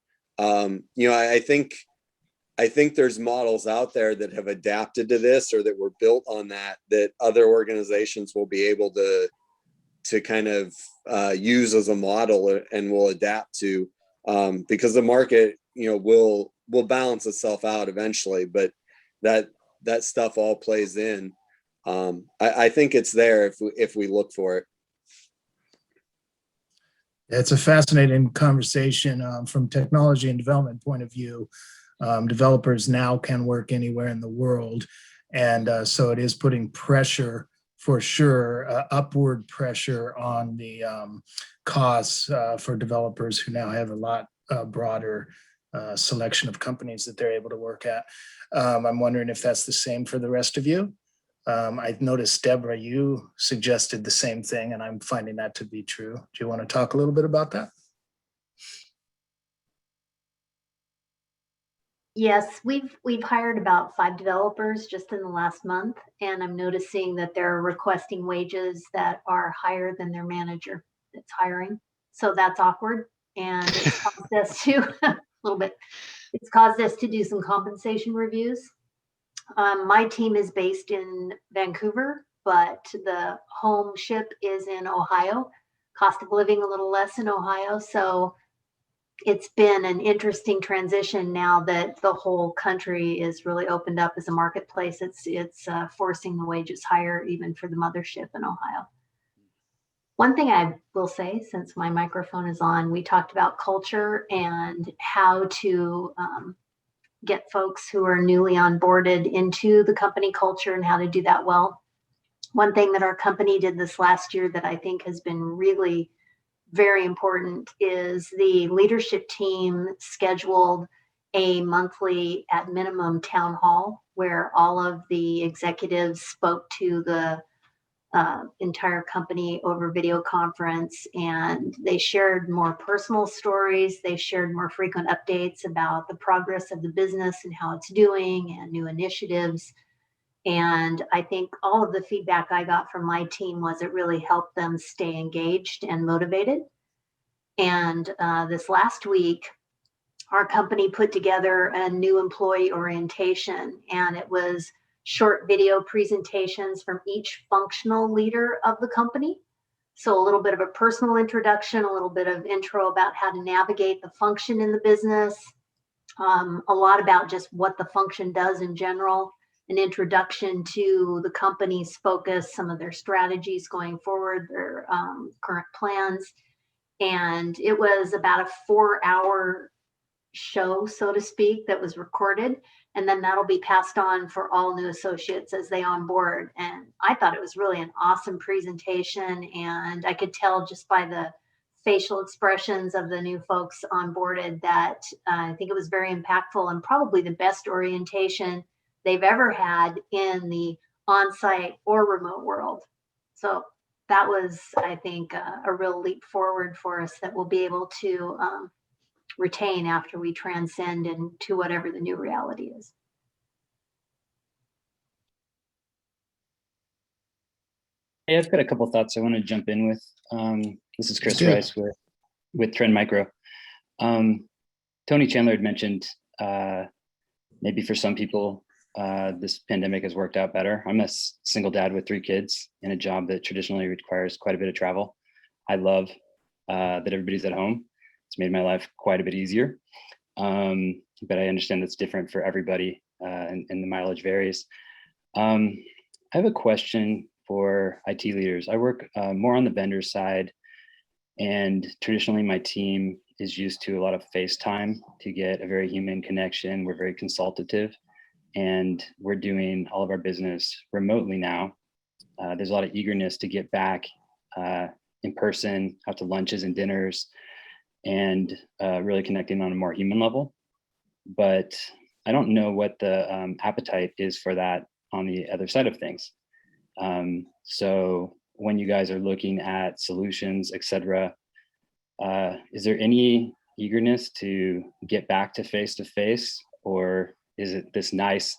I think there's models out there that have adapted to this, or that were built on that other organizations will be able to kind of use as a model and will adapt to, because the market, will balance itself out eventually, but that stuff all plays in. I think it's there if we look for it. It's a fascinating conversation from technology and development point of view. Developers now can work anywhere in the world. And so it is putting pressure, for sure, upward pressure on the costs for developers who now have a lot broader selection of companies that they're able to work at. I'm wondering if that's the same for the rest of you. I've noticed, Deborah, you suggested the same thing, and I'm finding that to be true. Do you want to talk a little bit about that? Yes, we've hired about 5 developers just in the last month, and I'm noticing that they're requesting wages that are higher than their manager that's hiring. So that's awkward, and it's caused us to a little bit. It's caused us to do some compensation reviews. My team is based in Vancouver, but the home ship is in Ohio. Cost of living a little less in Ohio, so it's been an interesting transition now that the whole country is really opened up as a marketplace. It's forcing the wages higher even for the mothership in Ohio. One thing I will say, since my microphone is on, we talked about culture and how to get folks who are newly onboarded into the company culture and how to do that well. One thing that our company did this last year that I think has been really very important is the leadership team scheduled a monthly, at minimum, town hall where all of the executives spoke to the entire company over video conference, and they shared more personal stories. They shared more frequent updates about the progress of the business and how it's doing and new initiatives. And I think all of the feedback I got from my team was it really helped them stay engaged and motivated. And this last week, our company put together a new employee orientation, and it was short video presentations from each functional leader of the company. So a little bit of a personal introduction, a little bit of intro about how to navigate the function in the business, a lot about just what the function does in general, an introduction to the company's focus, some of their strategies going forward, their current plans. And it was about a 4-hour show, so to speak, that was recorded. And then that'll be passed on for all new associates as they onboard. And I thought it was really an awesome presentation. And I could tell just by the facial expressions of the new folks onboarded that I think it was very impactful and probably the best orientation they've ever had in the on-site or remote world. So that was, I think, a real leap forward for us that we'll be able to retain after we transcend into whatever the new reality is. Hey, I've got a couple thoughts I want to jump in with. This is Chris Rice with Trend Micro. Tony Chandler had mentioned maybe for some people this pandemic has worked out better. I'm a single dad with 3 kids in a job that traditionally requires quite a bit of travel. I love that everybody's at home. It's made my life quite a bit easier, but I understand that's different for everybody, and the mileage varies. I have a question for IT leaders. I work more on the vendor side, and traditionally my team is used to a lot of FaceTime to get a very human connection. We're very consultative, and we're doing all of our business remotely now. There's a lot of eagerness to get back in person, out to lunches and dinners, and really connecting on a more human level. But I don't know what the appetite is for that on the other side of things. So when you guys are looking at solutions, et cetera, is there any eagerness to get back to face-to-face, or is it this nice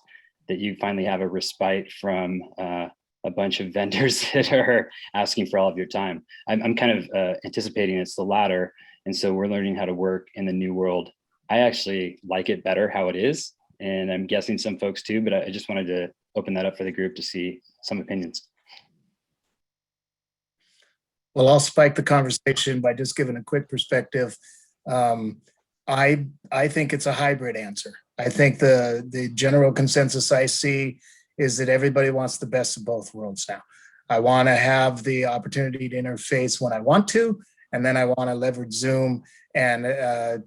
that you finally have a respite from a bunch of vendors that are asking for all of your time? I'm kind of anticipating it's the latter. And so we're learning how to work in the new world. I actually like it better how it is, and I'm guessing some folks too, but I just wanted to open that up for the group to see some opinions. Well, I'll spike the conversation by just giving a quick perspective. I think it's a hybrid answer. I think the general consensus I see is that everybody wants the best of both worlds now. I want to have the opportunity to interface when I want to, and then I want to leverage Zoom and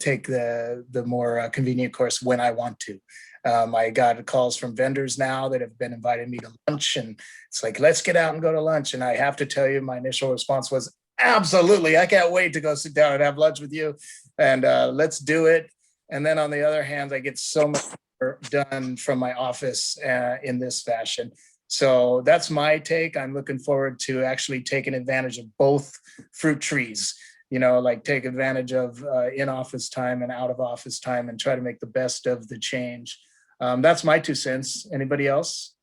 take the more convenient course when I want to. I got calls from vendors now that have been inviting me to lunch, and it's like, let's get out and go to lunch. And I have to tell you, my initial response was, absolutely, I can't wait to go sit down and have lunch with you, and let's do it. And then on the other hand, I get so much more done from my office in this fashion. So that's my take. I'm looking forward to actually taking advantage of both fruit trees, you know, like take advantage of in-office time and out-of-office time and try to make the best of the change. That's my 2 cents. Anybody else?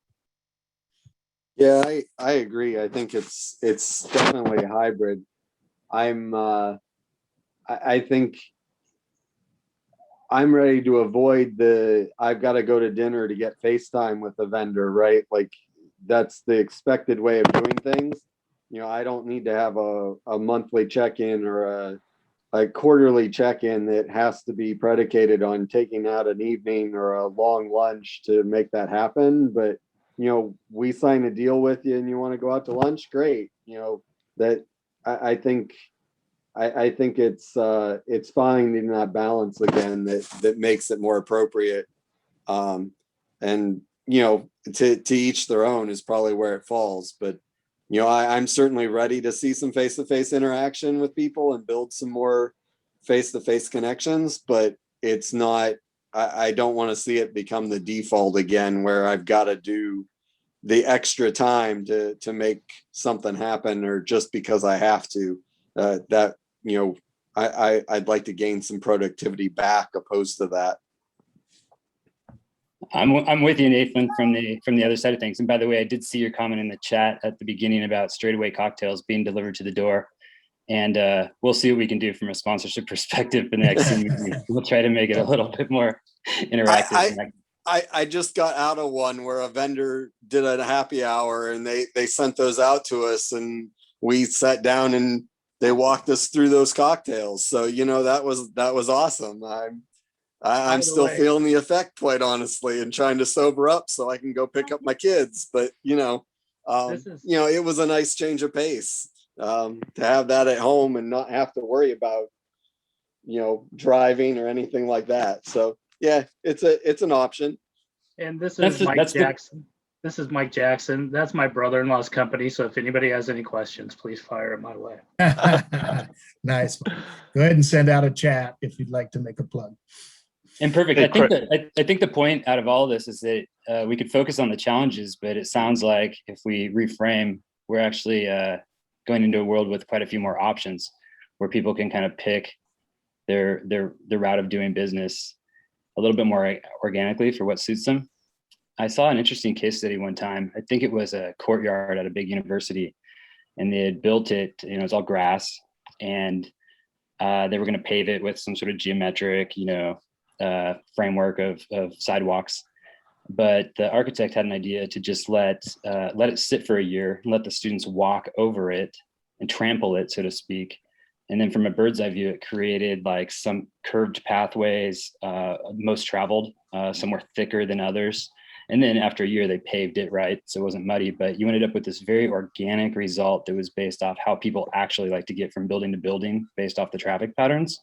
Yeah, I agree. I think it's definitely a hybrid. I think I'm ready to avoid I've got to go to dinner to get FaceTime with a vendor, right? Like that's the expected way of doing things. You know, I don't need to have a monthly check-in or a quarterly check-in that has to be predicated on taking out an evening or a long lunch to make that happen. But, you know, we sign a deal with you and you want to go out to lunch, great. You know, that I think it's finding that balance again that makes it more appropriate. And, you know, to each their own is probably where it falls. But, you know, I'm certainly ready to see some face-to-face interaction with people and build some more face-to-face connections, but it's not, I don't want to see it become the default again, where I've got to do the extra time to make something happen, or just because I have to, that, you know, I'd like to gain some productivity back opposed to that. I'm with you, Nathan, from the other side of things. And by the way, I did see your comment in the chat at the beginning about straightaway cocktails being delivered to the door. And we'll see what we can do from a sponsorship perspective for the next meeting. We'll try to make it a little bit more interactive. I just got out of one where a vendor did a happy hour, and they sent those out to us, and we sat down and they walked us through those cocktails. So, you know, that was awesome. I'm still feeling the effect, quite honestly, and trying to sober up so I can go pick up my kids. But, you know, it was a nice change of pace to have that at home and not have to worry about, you know, driving or anything like that. So yeah, it's an option. And this is Mike Jackson. This is Mike Jackson. That's my brother-in-law's company. So if anybody has any questions, please fire it my way. Nice. Go ahead and send out a chat if you'd like to make a plug. And perfect. I think the point out of all of this is that we could focus on the challenges, but it sounds like if we reframe, we're actually going into a world with quite a few more options where people can kind of pick their route of doing business a little bit more organically for what suits them. I saw an interesting case study one time. I think it was a courtyard at a big university, and they had built it, you know, it's all grass, and they were going to pave it with some sort of geometric, you know, framework of sidewalks. But the architect had an idea to just let it sit for a year and let the students walk over it and trample it, so to speak. And then from a bird's eye view, it created like some curved pathways, most traveled, some were thicker than others. And then after a year, they paved it, right? So it wasn't muddy, but you ended up with this very organic result that was based off how people actually like to get from building to building based off the traffic patterns.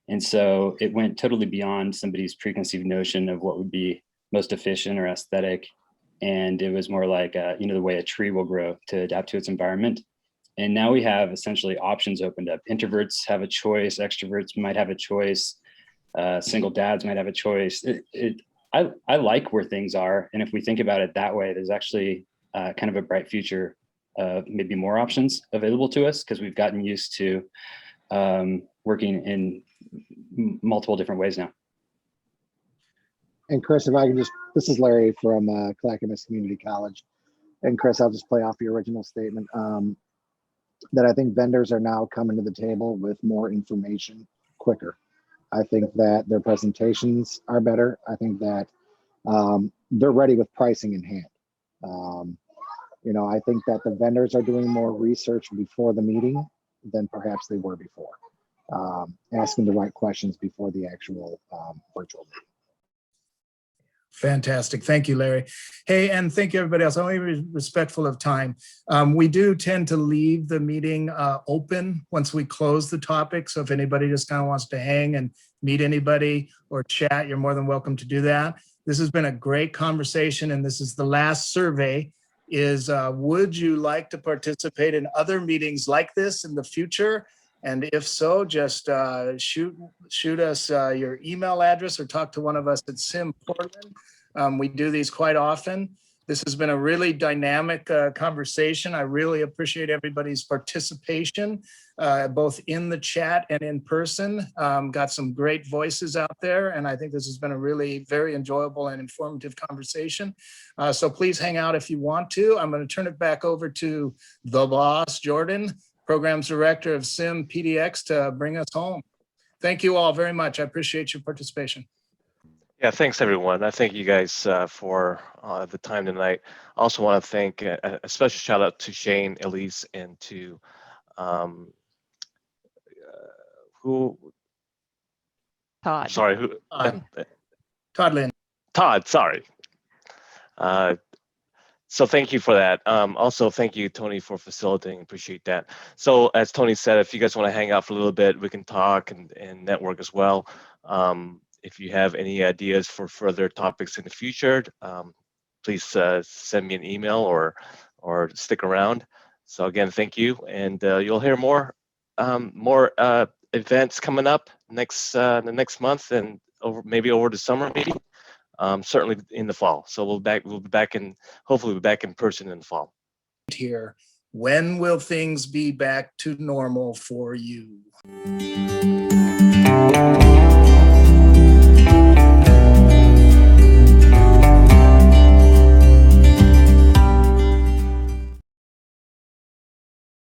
And so it went totally beyond somebody's preconceived notion of what would be most efficient or aesthetic. And it was more like, you know, the way a tree will grow to adapt to its environment. And now we have essentially options opened up. Introverts have a choice, extroverts might have a choice, single dads might have a choice. I like where things are. And if we think about it that way, there's actually kind of a bright future of maybe more options available to us because we've gotten used to working in multiple different ways now. And Chris, if I can this is Larry from Clackamas Community College. And Chris, I'll just play off your original statement. That I think vendors are now coming to the table with more information quicker. I think that their presentations are better. I think that they're ready with pricing in hand. You know, I think that the vendors are doing more research before the meeting than perhaps they were before, asking the right questions before the actual virtual meeting. Fantastic. Thank you, Larry. Hey, and thank you, everybody else. I want to be respectful of time. We do tend to leave the meeting open once we close the topic. So if anybody just kind of wants to hang and meet anybody or chat, you're more than welcome to do that. This has been a great conversation, and this is the last survey. Would you like to participate in other meetings like this in the future? And if so, just shoot us your email address or talk to one of us at SIM Portland. We do these quite often. This has been a really dynamic conversation. I really appreciate everybody's participation, both in the chat and in person. Got some great voices out there, and I think this has been a really very enjoyable and informative conversation. So please hang out if you want to. I'm going to turn it back over to the boss, Jordan, Programs Director of SIM PDX, to bring us home. Thank you all very much. I appreciate your participation. Yeah, thanks everyone. I thank you guys for the time tonight. I also want to thank a special shout out to Shane, Elise, and to Todd. Sorry, who? Todd Lynn. Todd, sorry. So thank you for that. Also, thank you, Tony, for facilitating. Appreciate that. So as Tony said, if you guys want to hang out for a little bit, we can talk and network as well. If you have any ideas for further topics in the future, please send me an email or stick around. So again, thank you, and you'll hear more events coming up the next month and maybe over the summer meeting. certainly in the fall. So we'll be back in, hopefully we'll be back in person in the fall. Here, when will things be back to normal for you?